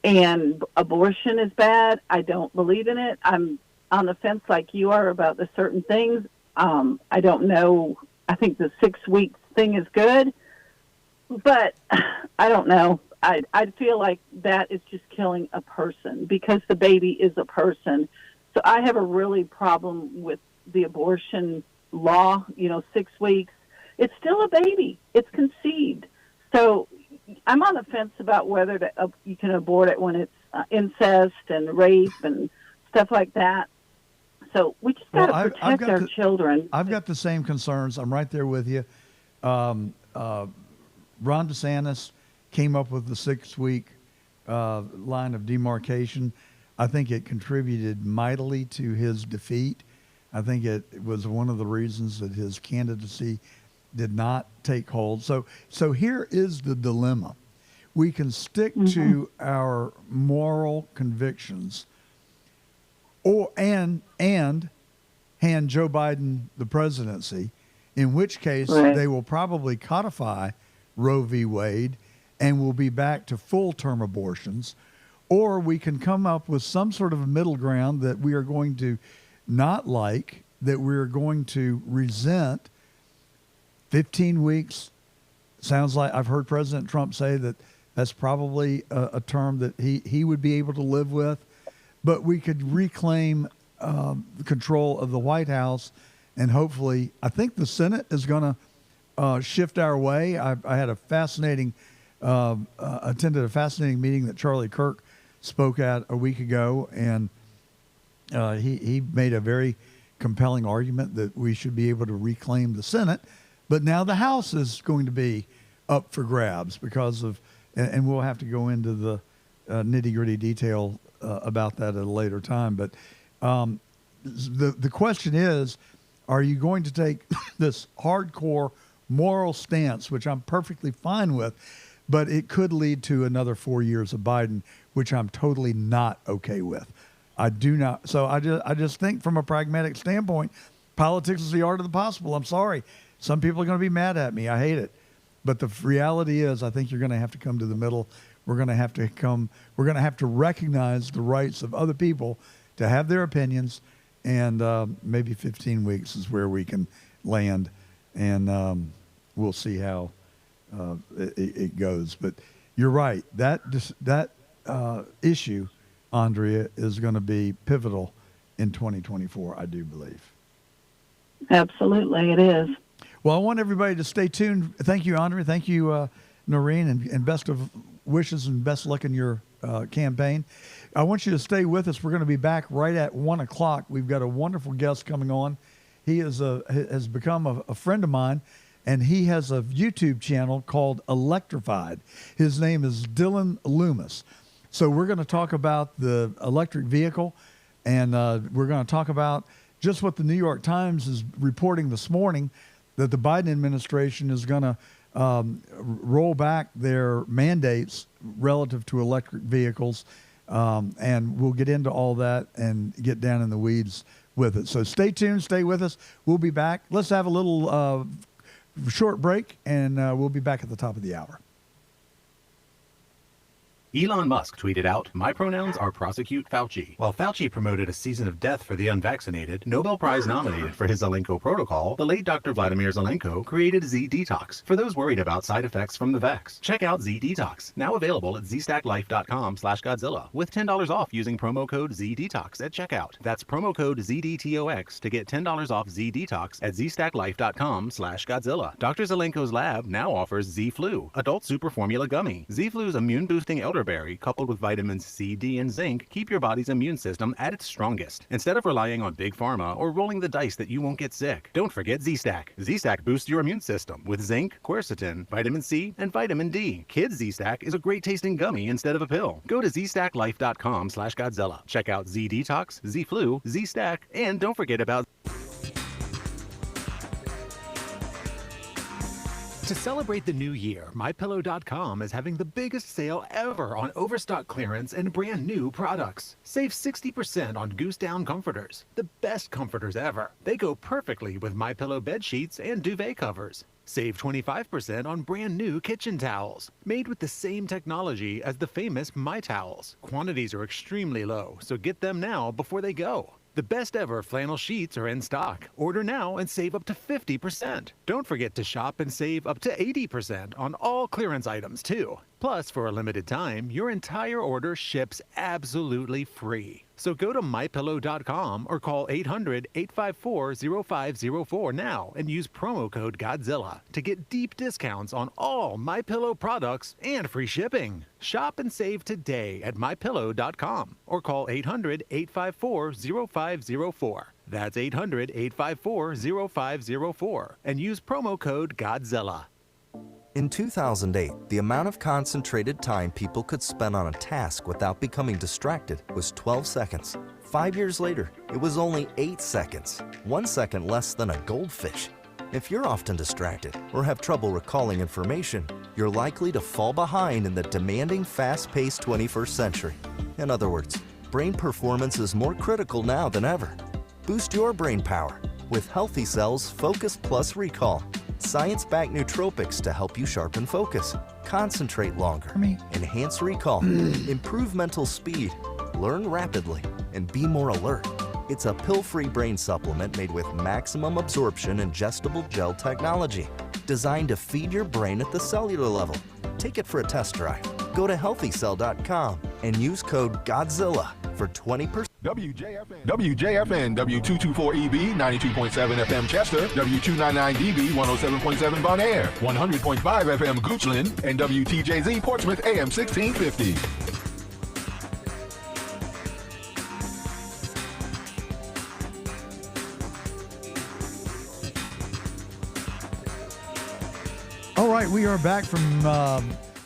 And abortion is bad. I don't believe in it. I'm on the fence like you are about the certain things. I don't know. I think the 6 weeks thing is good, but I don't know. I feel like that is just killing a person because the baby is a person. So I have a really problem with the abortion law, 6 weeks. It's still a baby. It's conceived. So I'm on the fence about whether you can abort it when it's incest and rape and stuff like that. So we just got to protect our children. I've got the same concerns. I'm right there with you. Ron DeSantis came up with the 6 week line of demarcation. I think it contributed mightily to his defeat. I think it was one of the reasons that his candidacy did not take hold. So here is the dilemma. We can stick to our moral convictions and hand Joe Biden the presidency, in which case they will probably codify Roe v. Wade and we'll be back to full-term abortions. Or we can come up with some sort of a middle ground that we are going to not like, that we're going to resent. 15 weeks sounds like, I've heard President Trump say that that's probably a term that he would be able to live with. But we could reclaim the control of the White House, and hopefully, I think the Senate is going to shift our way. I had a fascinating, attended a fascinating meeting that Charlie Kirk spoke at a week ago, and he made a very compelling argument that we should be able to reclaim the Senate. But now the House is going to be up for grabs because of, and we'll have to go into the nitty-gritty detail about that at a later time. But the question is, are you going to take this hardcore moral stance, which I'm perfectly fine with, but it could lead to another 4 years of Biden, which I'm totally not okay with. I do not. So I just think from a pragmatic standpoint, politics is the art of the possible. I'm sorry. Some people are going to be mad at me. I hate it. But the reality is, I think you're going to have to come to the middle. We're going to have to recognize the rights of other people to have their opinions. And maybe 15 weeks is where we can land. And we'll see how it goes. But you're right. That issue, Andrea, is going to be pivotal in 2024, I do believe. Absolutely, it is. Well, I want everybody to stay tuned. Thank you, Andrea. Thank you, Noreen, and best of wishes and best luck in your campaign. I want you to stay with us. We're going to be back right at 1 o'clock. We've got a wonderful guest coming on. He has become a friend of mine, and he has a YouTube channel called Electrified. His name is Dylan Loomis. So we're going to talk about the electric vehicle, and we're going to talk about just what the New York Times is reporting this morning, that the Biden administration is going to roll back their mandates relative to electric vehicles. And we'll get into all that and get down in the weeds with it. So stay tuned, stay with us. We'll be back. Let's have a little short break, and we'll be back at the top of the hour. Elon Musk tweeted out, "My pronouns are prosecute Fauci." While Fauci promoted a season of death for the unvaccinated, Nobel Prize nominated for his Zelenko protocol, the late Dr. Vladimir Zelenko created Z-Detox for those worried about side effects from the vax. Check out Z-Detox, now available at zstacklife.com/Godzilla, with $10 off using promo code Z-Detox at checkout. That's promo code ZDTOX to get $10 off Z-Detox at zstacklife.com/Godzilla. Dr. Zelenko's lab now offers Z-Flu, adult super formula gummy. Z-Flu's immune-boosting elderberry coupled with vitamins C, D, and zinc keep your body's immune system at its strongest, instead of relying on big pharma or rolling the dice that you won't get sick. Don't forget Z-Stack. Z-Stack boosts your immune system with zinc, quercetin, vitamin C, and vitamin D. Kids Z-Stack is a great tasting gummy instead of a pill. Go to zstacklife.com/Godzilla. Check out Z-Detox, Z-Flu, Z-Stack, and don't forget about... To celebrate the new year, MyPillow.com is having the biggest sale ever on overstock clearance and brand new products. Save 60% on Goose Down comforters, the best comforters ever. They go perfectly with MyPillow bed sheets and duvet covers. Save 25% on brand new kitchen towels, made with the same technology as the famous My Towels. Quantities are extremely low, so get them now before they go. The best ever flannel sheets are in stock. Order now and save up to 50%. Don't forget to shop and save up to 80% on all clearance items too. Plus, for a limited time, your entire order ships absolutely free. So go to MyPillow.com or call 800-854-0504 now and use promo code Godzilla to get deep discounts on all MyPillow products and free shipping. Shop and save today at MyPillow.com or call 800-854-0504. That's 800-854-0504 and use promo code Godzilla. In 2008, the amount of concentrated time people could spend on a task without becoming distracted was 12 seconds. 5 years later, it was only 8 seconds, 1 second less than a goldfish. If you're often distracted or have trouble recalling information, you're likely to fall behind in the demanding, fast-paced 21st century. In other words, brain performance is more critical now than ever. Boost your brain power with Healthy Cells Focus Plus Recall. Science-backed nootropics to help you sharpen focus, concentrate longer, enhance recall, improve mental speed, learn rapidly, and be more alert. It's a pill-free brain supplement made with maximum absorption ingestible gel technology, designed to feed your brain at the cellular level. Take it for a test drive. Go to healthycell.com and use code GODZILLA for 20%. WJFN W224EB 92.7 FM Chester, W299DB 107.7 Bon Air, 100.5 FM Goochland, and WTJZ Portsmouth AM 1650. All right, we are back from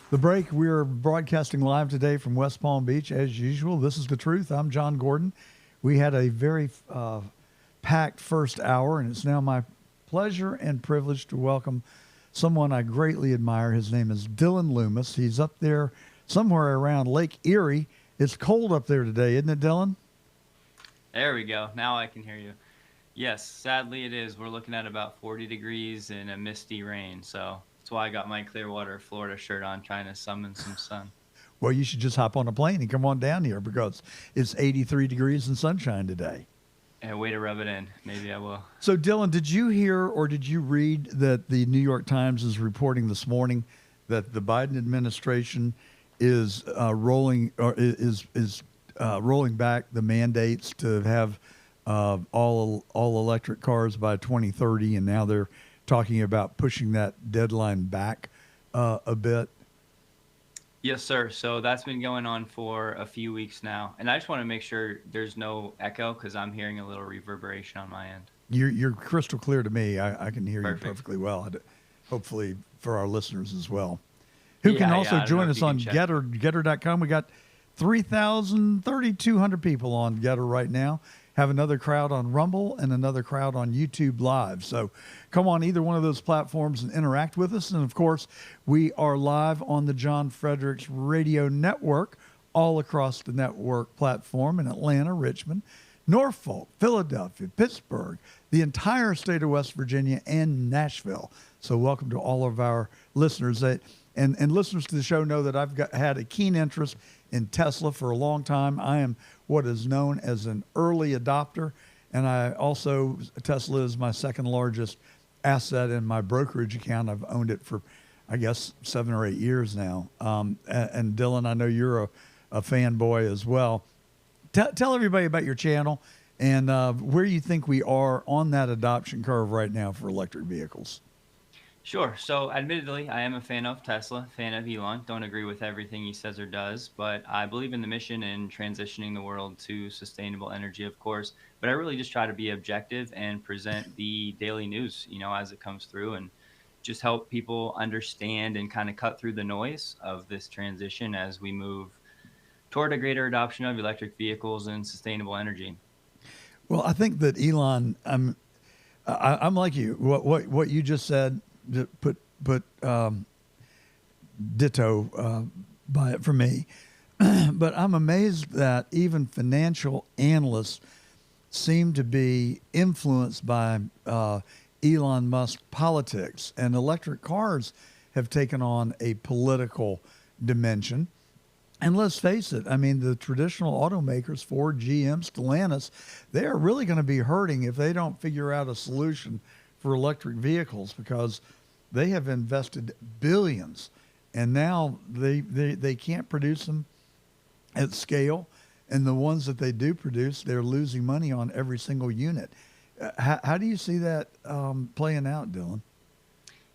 the break. We are broadcasting live today from West Palm Beach. As usual, this is The Truth. I'm John Gordon. We had a very packed first hour, and it's now my pleasure and privilege to welcome someone I greatly admire. His name is Dylan Loomis. He's up there somewhere around Lake Erie. It's cold up there today, isn't it, Dylan? There we go. Now I can hear you. Yes, sadly it is. We're looking at about 40 degrees and a misty rain. So that's why I got my Clearwater, Florida shirt on, trying to summon some sun. Well, you should just hop on a plane and come on down here because it's 83 degrees and sunshine today. Yeah, way to rub it in. Maybe I will. So, Dylan, did you hear or did you read that the New York Times is reporting this morning that the Biden administration is rolling back the mandates to have all electric cars by 2030, and now they're talking about pushing that deadline back a bit? Yes, sir. So that's been going on for a few weeks now. And I just want to make sure there's no echo because I'm hearing a little reverberation on my end. You're crystal clear to me. I can hear Perfect. you perfectly well. Hopefully for our listeners as well. Who can also join us on Getter, Getter.com. We got 3,200 people on Getter right now. Have another crowd on Rumble and another crowd on YouTube Live. So come on either one of those platforms and interact with us. And, of course, we are live on the John Fredericks Radio Network all across the network platform in Atlanta, Richmond, Norfolk, Philadelphia, Pittsburgh, the entire state of West Virginia, and Nashville. So welcome to all of our listeners. And listeners to the show know that I've had a keen interest in Tesla for a long time. I am what is known as an early adopter, and I also, Tesla is my second largest asset in my brokerage account. I've owned it for, I guess, 7 or 8 years now. And Dylan, I know you're a fanboy as well. Tell everybody about your channel and where you think we are on that adoption curve right now for electric vehicles. Sure. So admittedly, I am a fan of Tesla, fan of Elon. Don't agree with everything he says or does, but I believe in the mission and transitioning the world to sustainable energy, of course. But I really just try to be objective and present the daily news, as it comes through, and just help people understand and kind of cut through the noise of this transition as we move toward a greater adoption of electric vehicles and sustainable energy. Well, I think that Elon, I'm like you. What you just said, put ditto by it for me. But I'm amazed that even financial analysts seem to be influenced by Elon Musk politics, and electric cars have taken on a political dimension. And let's face it, I mean, the traditional automakers, Ford, GM, Stellantis, they are really going to be hurting if they don't figure out a solution for electric vehicles, because they have invested billions and now they can't produce them at scale. And the ones that they do produce, they're losing money on every single unit. How do you see that playing out, Dylan?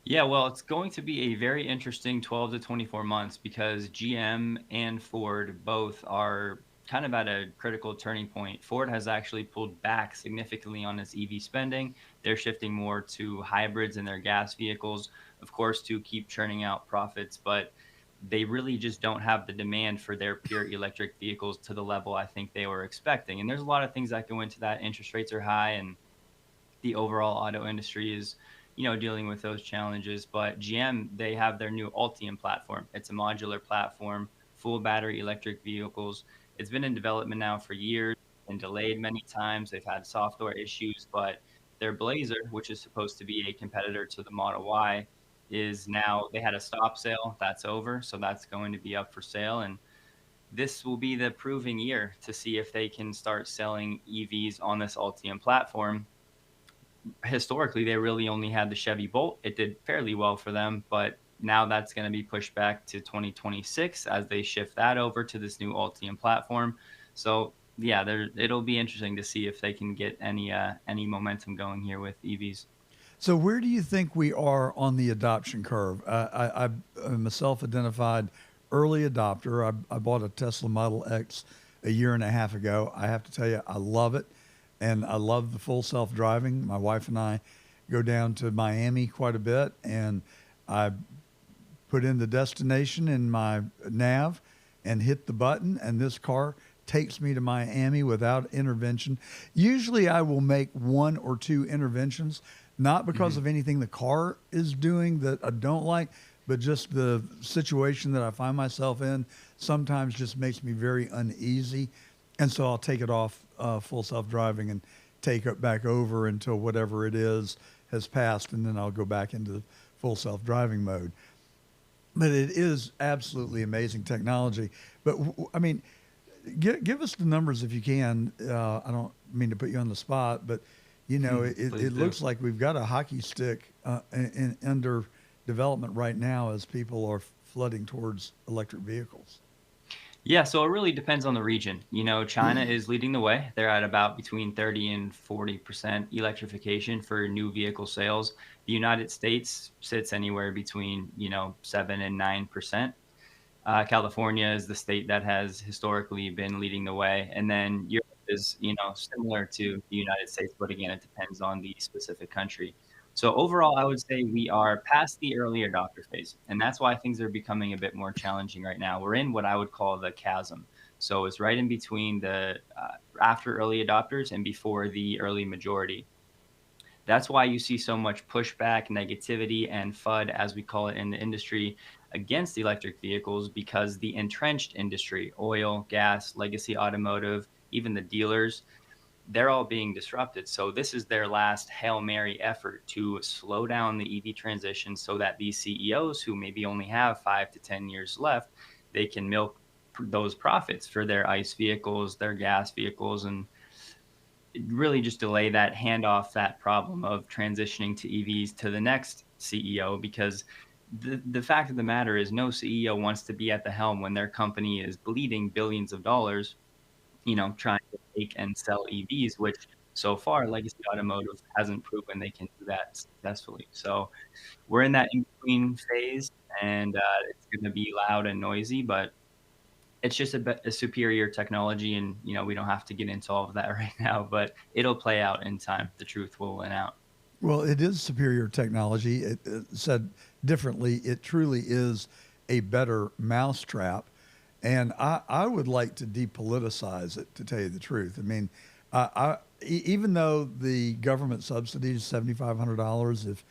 Yeah, well, it's going to be a very interesting 12 to 24 months because GM and Ford both are kind of at a critical turning point. Ford has actually pulled back significantly on its EV spending. They're shifting more to hybrids in their gas vehicles, of course, to keep churning out profits, but they really just don't have the demand for their pure electric vehicles to the level I think they were expecting. And there's a lot of things that go into that. Interest rates are high and the overall auto industry is dealing with those challenges. But GM, they have their new Ultium platform. It's a modular platform, full battery electric vehicles. It's been in development now for years and delayed many times. They've had software issues, but their Blazer, which is supposed to be a competitor to the Model Y, is now, they had a stop sale. That's over. So that's going to be up for sale. And this will be the proving year to see if they can start selling EVs on this Ultium platform. Historically, they really only had the Chevy Bolt. It did fairly well for them, but now that's going to be pushed back to 2026 as they shift that over to this new Ultium platform. So yeah, it'll be interesting to see if they can get any momentum going here with EVs. So where do you think we are on the adoption curve? I'm a self-identified early adopter. I bought a Tesla Model X a year and a half ago. I have to tell you, I love it. And I love the full self-driving. My wife and I go down to Miami quite a bit, and I put in the destination in my nav and hit the button, and this car takes me to Miami without intervention. Usually I will make 1 or 2 interventions, not because of anything the car is doing that I don't like, but just the situation that I find myself in sometimes just makes me very uneasy. And so I'll take it off full self-driving and take it back over until whatever it is has passed, and then I'll go back into the full self-driving mode. But it is absolutely amazing technology. But I mean, give us the numbers if you can. I don't mean to put you on the spot, but you know, it looks like we've got a hockey stick under development right now as people are flooding towards electric vehicles. Yeah, so it really depends on the region. You know, China is leading the way. They're at about between 30 and 40% electrification for new vehicle sales. The United States sits anywhere between, 7 and 9%. California is the state that has historically been leading the way. And then Europe is, similar to the United States, but again, it depends on the specific country. So overall, I would say we are past the early adopter phase, and that's why things are becoming a bit more challenging right now. We're in what I would call the chasm. So it's right in between the after early adopters and before the early majority. That's why you see so much pushback, negativity, and FUD, as we call it in the industry, against electric vehicles, because the entrenched industry, oil, gas, legacy automotive, even the dealers, they're all being disrupted. So this is their last Hail Mary effort to slow down the EV transition so that these CEOs who maybe only have 5 to 10 years left, they can milk those profits for their ICE vehicles, their gas vehicles, and really just delay that handoff, that problem of transitioning to EVs to the next CEO, because the fact of the matter is no CEO wants to be at the helm when their company is bleeding billions of dollars, trying to make and sell EVs, which so far legacy automotive hasn't proven they can do that successfully. So we're in that in-between phase, and it's going to be loud and noisy, but it's just a superior technology, and we don't have to get into all of that right now, but it'll play out in time. The truth will win out. Well, it is superior technology. It said differently, it truly is a better mousetrap. And I would like to depoliticize it, to tell you the truth. I mean, even though the government subsidies $7,500 if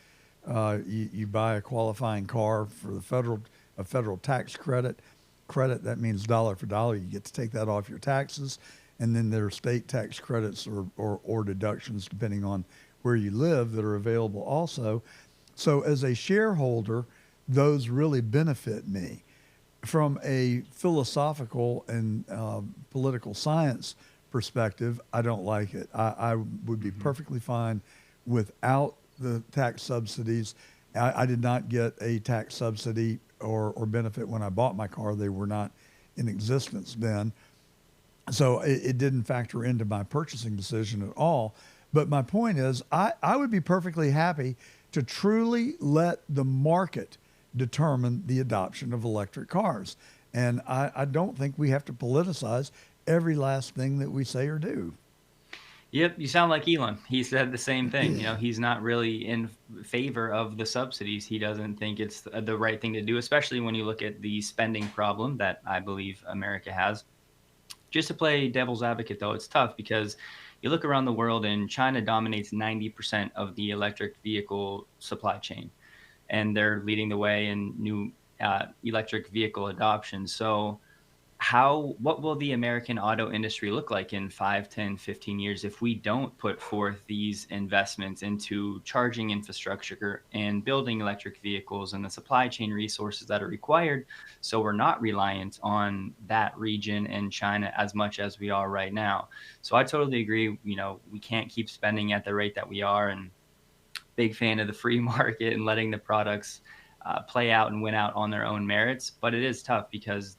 you buy a qualifying car for a federal tax credit, that means dollar for dollar. You get to take that off your taxes, and then there are state tax credits or deductions depending on where you live that are available also. So as a shareholder, those really benefit me. From a philosophical and political science perspective, I don't like it. I would be perfectly fine without the tax subsidies. I did not get a tax subsidy or benefit when I bought my car. They were not in existence then. So it didn't factor into my purchasing decision at all. But my point is, I would be perfectly happy to truly let the market determine the adoption of electric cars. And I don't think we have to politicize every last thing that we say or do. Yep, you sound like Elon. He said the same thing. He's not really in favor of the subsidies. He doesn't think it's the right thing to do, especially when you look at the spending problem that I believe America has. Just to play devil's advocate, though, it's tough because you look around the world and China dominates 90% of the electric vehicle supply chain, and they're leading the way in new electric vehicle adoption. So what will the American auto industry look like in 5, 10, 15 years if we don't put forth these investments into charging infrastructure and building electric vehicles and the supply chain resources that are required, so we're not reliant on that region and China as much as we are right now? So I totally agree. We can't keep spending at the rate that we are, and big fan of the free market and letting the products play out and win out on their own merits. But it is tough because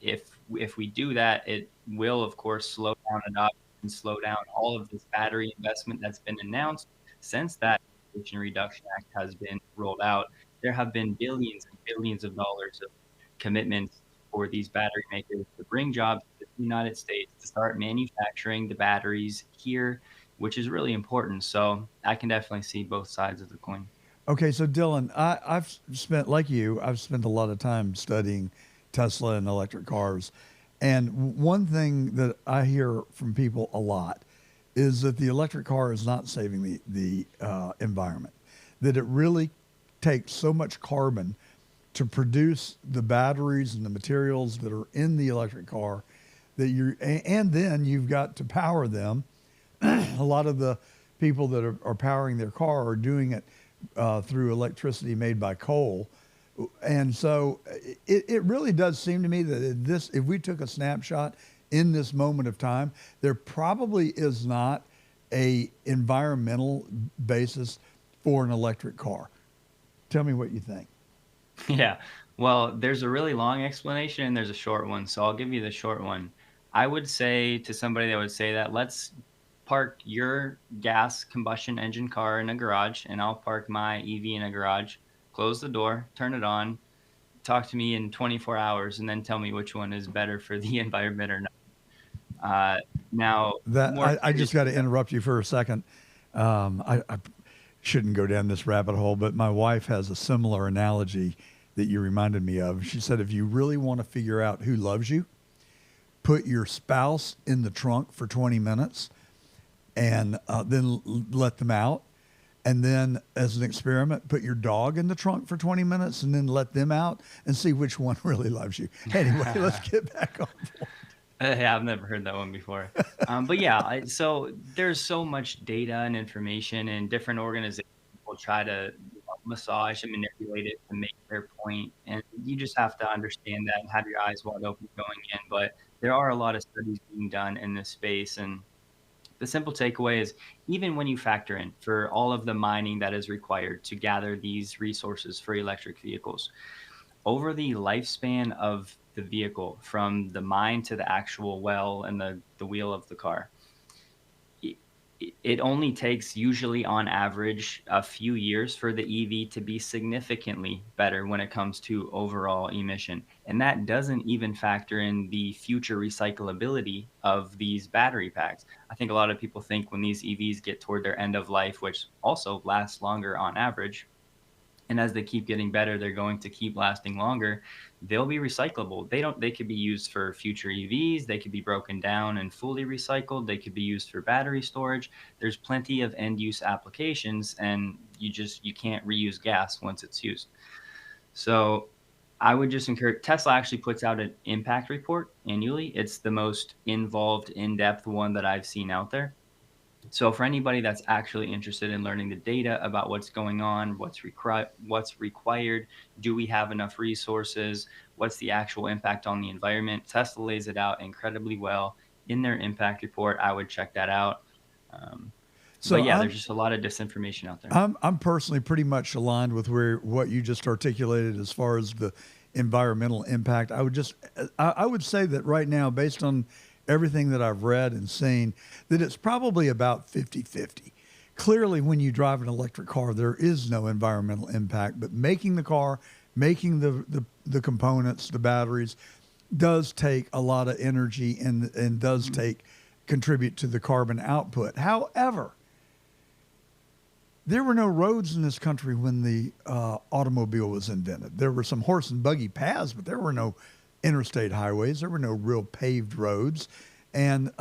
if we do that, it will, of course, slow down adoption and slow down all of this battery investment that's been announced since that Inflation Reduction Act has been rolled out. There have been billions and billions of dollars of commitments for these battery makers to bring jobs to the United States, to start manufacturing the batteries here, which is really important. So I can definitely see both sides of the coin. Okay, so Dylan, I've spent a lot of time studying Tesla and electric cars. And one thing that I hear from people a lot is that the electric car is not saving the environment, that it really takes so much carbon to produce the batteries and the materials that are in the electric car and then you've got to power them. A lot of the people that are powering their car are doing it through electricity made by coal. And so it really does seem to me that if we took a snapshot in this moment of time, there probably is not a environmental basis for an electric car. Tell me what you think. Yeah. Well, there's a really long explanation and there's a short one. So I'll give you the short one. I would say to somebody that would say that, let's park your gas combustion engine car in a garage and I'll park my EV in a garage, close the door, turn it on, talk to me in 24 hours, and then tell me which one is better for the environment or not. Now, I just got to interrupt you for a second. I shouldn't go down this rabbit hole, but my wife has a similar analogy that you reminded me of. She said, if you really want to figure out who loves you, put your spouse in the trunk for 20 minutes and then let them out. And then as an experiment, put your dog in the trunk for 20 minutes and then let them out and see which one really loves you. Anyway, let's get back on board. Yeah, I've never heard that one before. But yeah, so there's so much data and information, and different organizations will try to massage and manipulate it to make their point. And you just have to understand that and have your eyes wide open going in. But there are a lot of studies being done in this space. And the simple takeaway is, even when you factor in for all of the mining that is required to gather these resources for electric vehicles, over the lifespan of the vehicle, from the mine to the actual well and the wheel of the car, it only takes, usually on average, a few years for the EV to be significantly better when it comes to overall emission. And that doesn't even factor in the future recyclability of these battery packs. I think a lot of people think when these EVs get toward their end of life, which also lasts longer on average, and as they keep getting better, they're going to keep lasting longer, they'll be recyclable. They could be used for future EVs. They could be broken down and fully recycled. They could be used for battery storage. There's plenty of end use applications, and you can't reuse gas once it's used. So I would just encourage, Tesla actually puts out an impact report annually. It's the most involved, in-depth one that I've seen out there. So for anybody that's actually interested in learning the data about what's going on, what's required, do we have enough resources, what's the actual impact on the environment, Tesla lays it out incredibly well in their impact report. I would check that out. But yeah, there's just a lot of disinformation out there. I'm personally pretty much aligned with what you just articulated as far as the environmental impact. I would say that right now, based on everything that I've read and seen, that it's probably about 50-50. Clearly, when you drive an electric car, there is no environmental impact, but making the car, making the components, the batteries, does take a lot of energy and does contribute to the carbon output. However, there were no roads in this country when the automobile was invented. There were some horse and buggy paths, but there were no interstate highways. There were no real paved roads, and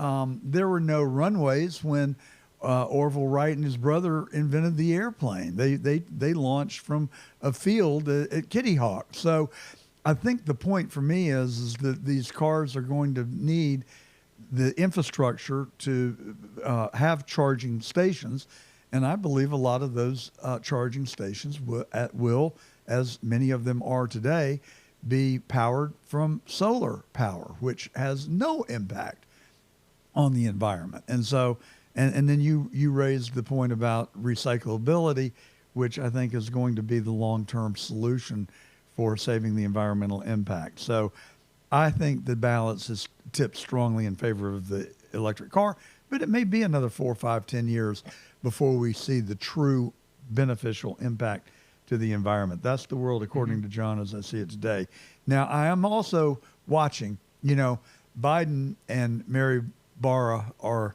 there were no runways when Orville Wright and his brother invented the airplane. They launched from a field at Kitty Hawk. So I think the point for me is that these cars are going to need the infrastructure to have charging stations, and I believe a lot of those charging stations will, as many of them are today, be powered from solar power, which has no impact on the environment. And so, and then you raised the point about recyclability, which I think is going to be the long-term solution for saving the environmental impact. So I think the balance is tipped strongly in favor of the electric car, but it may be another 4, 5, 10 years before we see the true beneficial impact to the environment. That's the world according to John as I see it today. Now, I am also watching, Biden and Mary Barra are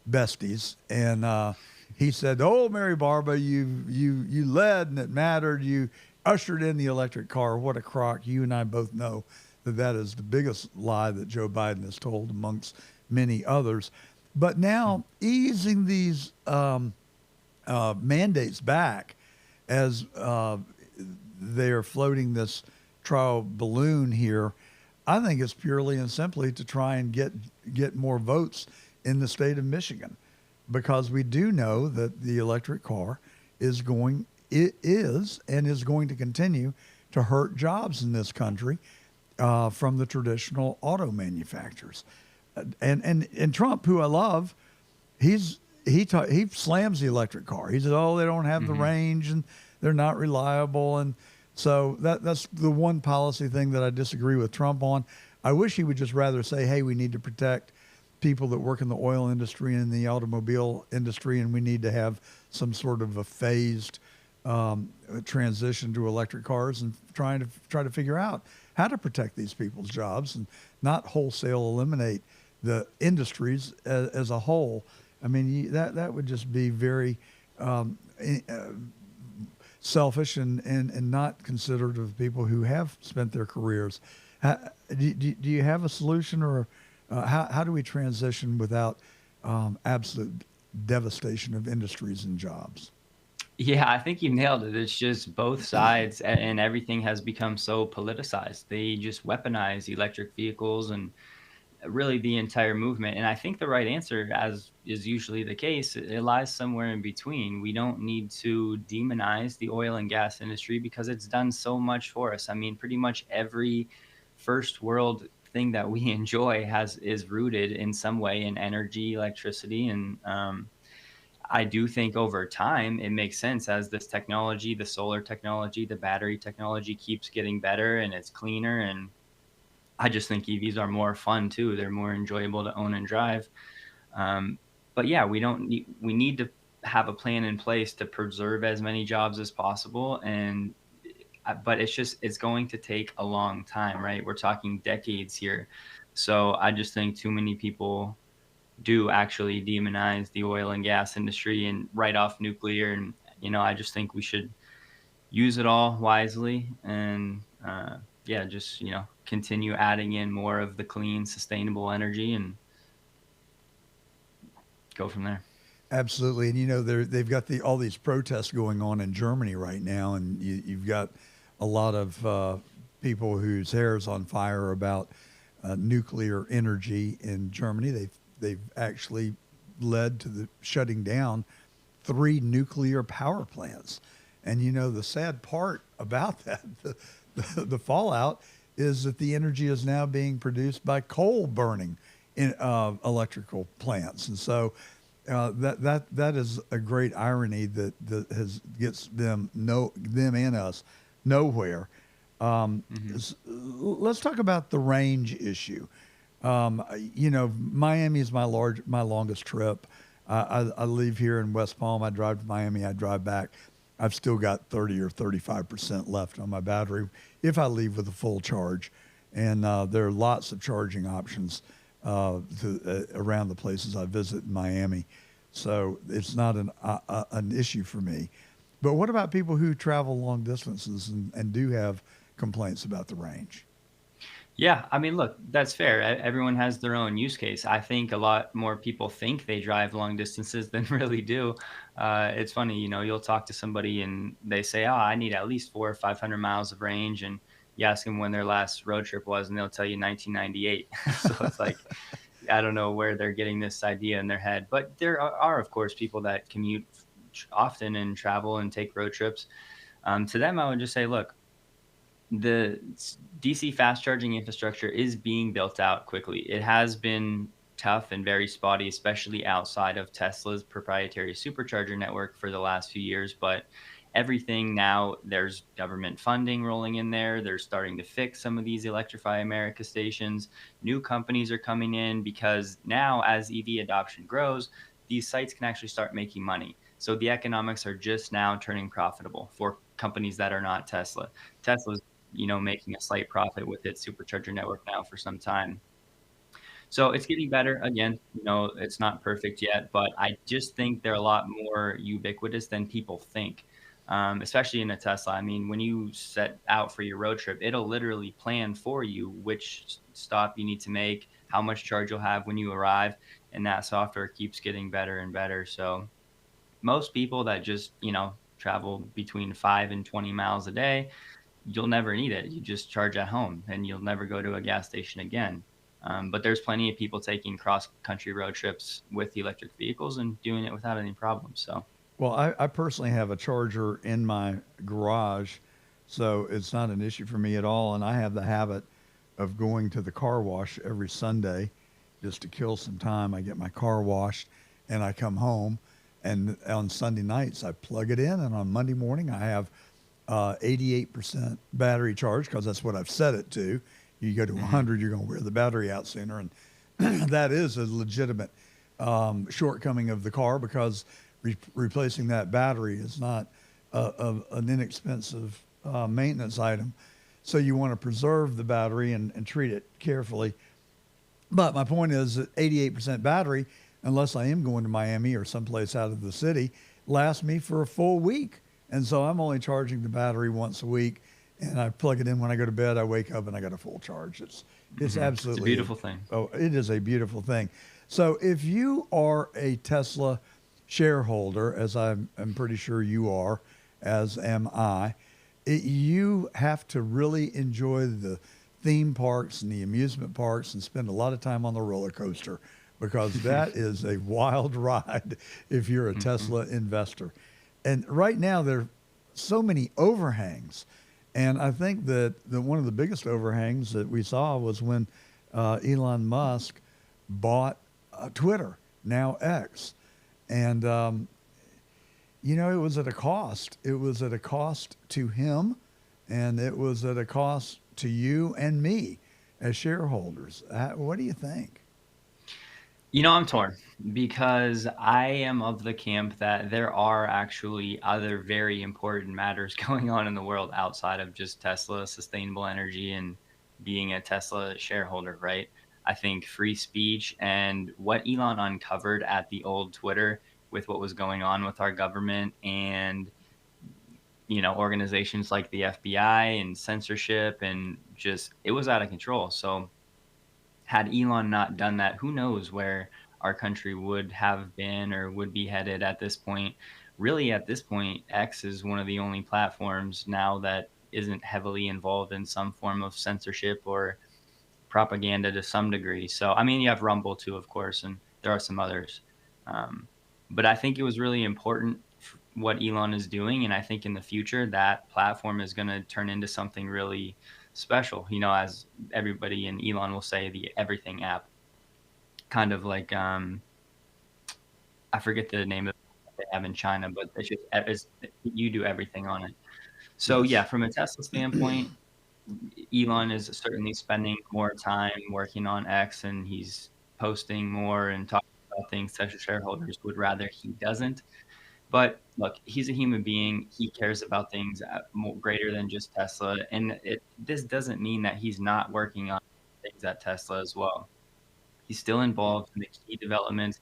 besties, and he said, "Oh, Mary Barra, you led and it mattered. You ushered in the electric car. What a crock." You and I both know that is the biggest lie that Joe Biden has told, amongst many others. But now easing these mandates back, as they are floating this trial balloon here, I think it's purely and simply to try and get more votes in the state of Michigan, because we do know that the electric car is going it is and is going to continue to hurt jobs in this country from the traditional auto manufacturers. And Trump, who I love, he slams the electric car. He says, "Oh, they don't have the range and they're not reliable." And so that's the one policy thing that I disagree with Trump on. I wish he would just rather say, "Hey, we need to protect people that work in the oil industry and the automobile industry, and we need to have some sort of a phased transition to electric cars, and try to figure out how to protect these people's jobs and not wholesale eliminate the industries as a whole." I mean, that would just be very selfish and not considerate of people who have spent their careers. Do you have a solution, or how do we transition without absolute devastation of industries and jobs? Yeah, I think you nailed it. It's just both sides, and everything has become so politicized. They just weaponize electric vehicles and really the entire movement. And I think the right answer, as is usually the case, it lies somewhere in between. We don't need to demonize the oil and gas industry because it's done so much for us. I mean, pretty much every first world thing that we enjoy is rooted in some way in energy, electricity, and I do think over time it makes sense as this technology, the solar technology, the battery technology keeps getting better and it's cleaner. And I just think EVs are more fun too. They're more enjoyable to own and drive. Um, but yeah, we need to have a plan in place to preserve as many jobs as possible. And but it's going to take a long time, right? We're talking decades here. So I just think too many people do actually demonize the oil and gas industry and write off nuclear. And, I just think we should use it all wisely and, yeah, just, continue adding in more of the clean, sustainable energy and go from there. Absolutely. And they've got all these protests going on in Germany right now, and you've got a lot of people whose hair is on fire about nuclear energy in Germany. They've actually led to the shutting down 3 nuclear power plants. And the sad part about that, the fallout, is that the energy is now being produced by coal burning in electrical plants. And so that is a great irony that gets them and us nowhere. Let's talk about the range issue. Miami is my longest trip. I leave here in West Palm. I drive to Miami. I drive back. I've still got 30 or 35% left on my battery if I leave with a full charge. And there are lots of charging options around the places I visit in Miami. So it's not an issue for me. But what about people who travel long distances and do have complaints about the range? Yeah, I mean, look, that's fair. Everyone has their own use case. I think a lot more people think they drive long distances than really do. It's funny, you'll talk to somebody and they say, "Oh, I need at least 400 or 500 miles of range," and you ask them when their last road trip was, and they'll tell you 1998. So it's like, I don't know where they're getting this idea in their head. But there are, of course, people that commute often and travel and take road trips. To them, I would just say, look, the DC fast charging infrastructure is being built out quickly. It has been tough and very spotty, especially outside of Tesla's proprietary supercharger network for the last few years. But everything now, there's government funding rolling in there. They're starting to fix some of these Electrify America stations. New companies are coming in because now, as EV adoption grows, these sites can actually start making money. So the economics are just now turning profitable for companies that are not Tesla. Tesla's making a slight profit with its supercharger network now for some time. So it's getting better. Again, it's not perfect yet, but I just think they're a lot more ubiquitous than people think, especially in a Tesla. I mean, when you set out for your road trip, it'll literally plan for you which stop you need to make, how much charge you'll have when you arrive, and that software keeps getting better and better. So most people that just, travel between 5 and 20 miles a day, you'll never need it. You just charge at home and you'll never go to a gas station again. But there's plenty of people taking cross-country road trips with electric vehicles and doing it without any problems. So, Well, I personally have a charger in my garage, so it's not an issue for me at all. And I have the habit of going to the car wash every Sunday just to kill some time. I get my car washed and I come home. And on Sunday nights, I plug it in. And on Monday morning, I have 88% battery charge because that's what I've set it to. You go to 100, you're going to wear the battery out sooner. And that is a legitimate shortcoming of the car because replacing that battery is not an inexpensive maintenance item. So you want to preserve the battery and treat it carefully. But my point is that 88% battery, unless I am going to Miami or someplace out of the city, lasts me for a full week. And so I'm only charging the battery once a week, and I plug it in when I go to bed. I wake up and I got a full charge. It's absolutely it's a beautiful thing. Oh, it is a beautiful thing. So if you are a Tesla shareholder, as I'm pretty sure you are, as am I, you have to really enjoy the theme parks and the amusement parks and spend a lot of time on the roller coaster because that is a wild ride if you're a Tesla investor. And right now there are so many overhangs. And I think that one of the biggest overhangs that we saw was when Elon Musk bought Twitter, now X. And, it was at a cost. It was at a cost to him, and it was at a cost to you and me as shareholders. What do you think? I'm torn because I am of the camp that there are actually other very important matters going on in the world outside of just Tesla, sustainable energy, and being a Tesla shareholder, right? I think free speech and what Elon uncovered at the old Twitter with what was going on with our government and, organizations like the FBI and censorship and just, it was out of control. So had Elon not done that, who knows where our country would have been or would be headed at this point. Really, at this point, X is one of the only platforms now that isn't heavily involved in some form of censorship or propaganda to some degree. So, I mean, you have Rumble too, of course, and there are some others. But I think it was really important what Elon is doing. And I think in the future, that platform is going to turn into something really special, as everybody in Elon will say, the everything app, kind of like, I forget the name of it they have in China, but you do everything on it. So yeah, from a Tesla standpoint, Elon is certainly spending more time working on X and he's posting more and talking about things Tesla shareholders would rather he doesn't. But look, he's a human being. He cares about things greater than just Tesla. And this doesn't mean that he's not working on things at Tesla as well. He's still involved in the key developments.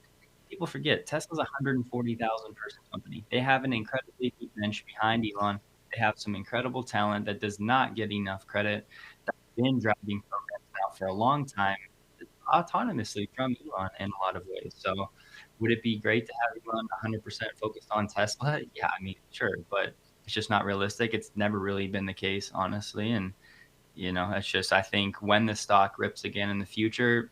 People forget Tesla's a 140,000 person company. They have an incredibly deep bench behind Elon. They have some incredible talent that does not get enough credit. That's been driving programs now for a long time, autonomously from Elon in a lot of ways. So would it be great to have Elon 100% focused on Tesla? Yeah, I mean, sure, but it's just not realistic. It's never really been the case, honestly. And, it's just, I think when the stock rips again in the future,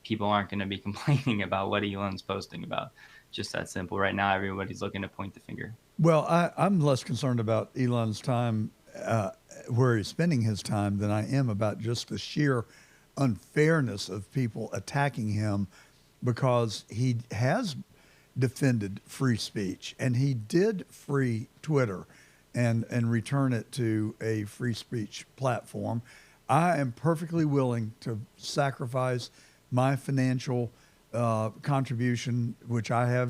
people aren't going to be complaining about what Elon's posting about. Just that simple. Right now, everybody's looking to point the finger. Well, I'm less concerned about Elon's time, where he's spending his time, than I am about just the sheer unfairness of people attacking him because he has defended free speech and he did free Twitter and return it to a free speech platform. I am perfectly willing to sacrifice my financial contribution, which I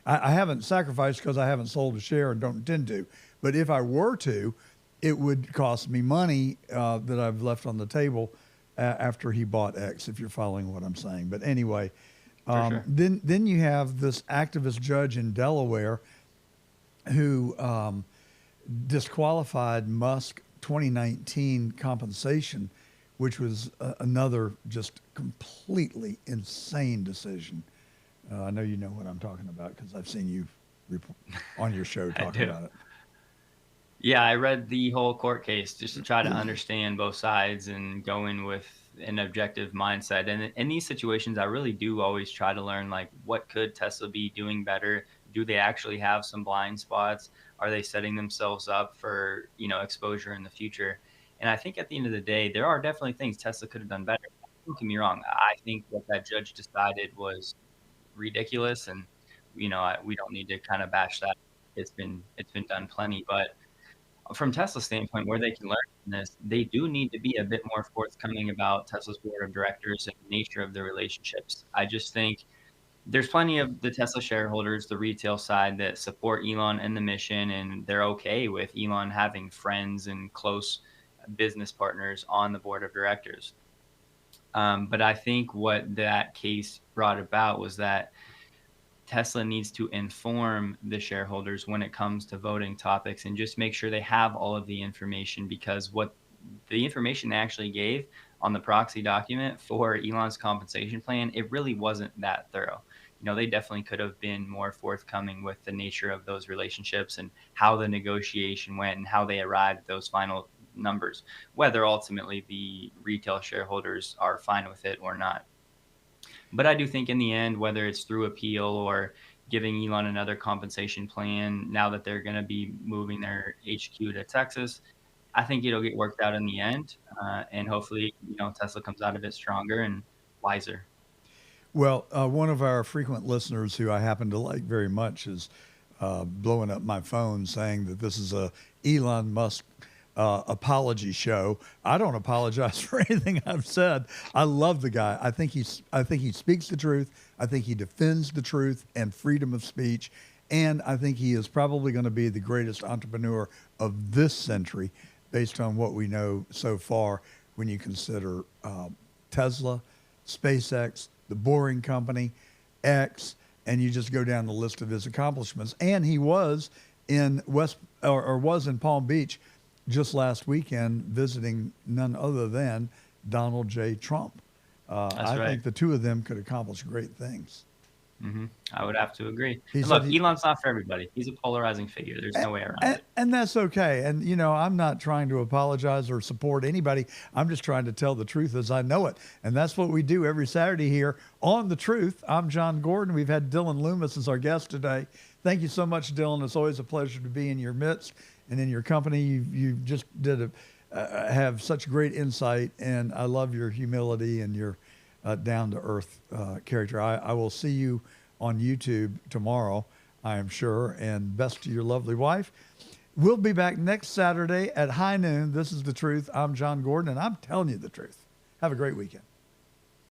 haven't sacrificed because I haven't sold a share and don't intend to. But if I were to, it would cost me money that I've left on the table after he bought X, if you're following what I'm saying. But anyway, Sure. then you have this activist judge in Delaware who disqualified Musk 2019 compensation, which was another just completely insane decision. I know you know what I'm talking about because I've seen you on your show talking about it. Yeah, I read the whole court case just to try to understand both sides and go in with an objective mindset. And in these situations, I really do always try to learn, like, what could Tesla be doing better? Do they actually have some blind spots? Are they setting themselves up for, exposure in the future? And I think at the end of the day, there are definitely things Tesla could have done better. Don't get me wrong. I think what that judge decided was ridiculous, and we don't need to kind of bash that. It's been done plenty, but from Tesla's standpoint, where they can learn from this, they do need to be a bit more forthcoming about Tesla's board of directors and the nature of the relationships. I just think there's plenty of the Tesla shareholders, the retail side, that support Elon and the mission, and they're okay with Elon having friends and close business partners on the board of directors. But I think what that case brought about was that Tesla needs to inform the shareholders when it comes to voting topics and just make sure they have all of the information, because what the information they actually gave on the proxy document for Elon's compensation plan, it really wasn't that thorough. They definitely could have been more forthcoming with the nature of those relationships and how the negotiation went and how they arrived at those final numbers, whether ultimately the retail shareholders are fine with it or not. But I do think in the end, whether it's through appeal or giving Elon another compensation plan, now that they're going to be moving their HQ to Texas, I think it'll get worked out in the end. And hopefully, Tesla comes out of it stronger and wiser. Well, one of our frequent listeners who I happen to like very much is blowing up my phone saying that this is a Elon Musk apology show. I don't apologize for anything I've said. I love the guy. I think he speaks the truth. I think he defends the truth and freedom of speech. And I think he is probably going to be the greatest entrepreneur of this century based on what we know so far when you consider Tesla, SpaceX, the Boring Company, X, and you just go down the list of his accomplishments. And he was in was in Palm Beach just last weekend visiting none other than Donald J. Trump. I think the two of them could accomplish great things. Mm-hmm. I would have to agree. Look, Elon's not for everybody. He's a polarizing figure. There's no way around it. And that's okay. And, I'm not trying to apologize or support anybody. I'm just trying to tell the truth as I know it. And that's what we do every Saturday here on The Truth. I'm John Gordon. We've had Dylan Loomis as our guest today. Thank you so much, Dylan. It's always a pleasure to be in your midst and in your company. You just have such great insight, and I love your humility and your down-to-earth character. I will see you on YouTube tomorrow, I am sure, and best to your lovely wife. We'll be back next Saturday at high noon. This is The Truth. I'm John Gordon, and I'm telling you the truth. Have a great weekend.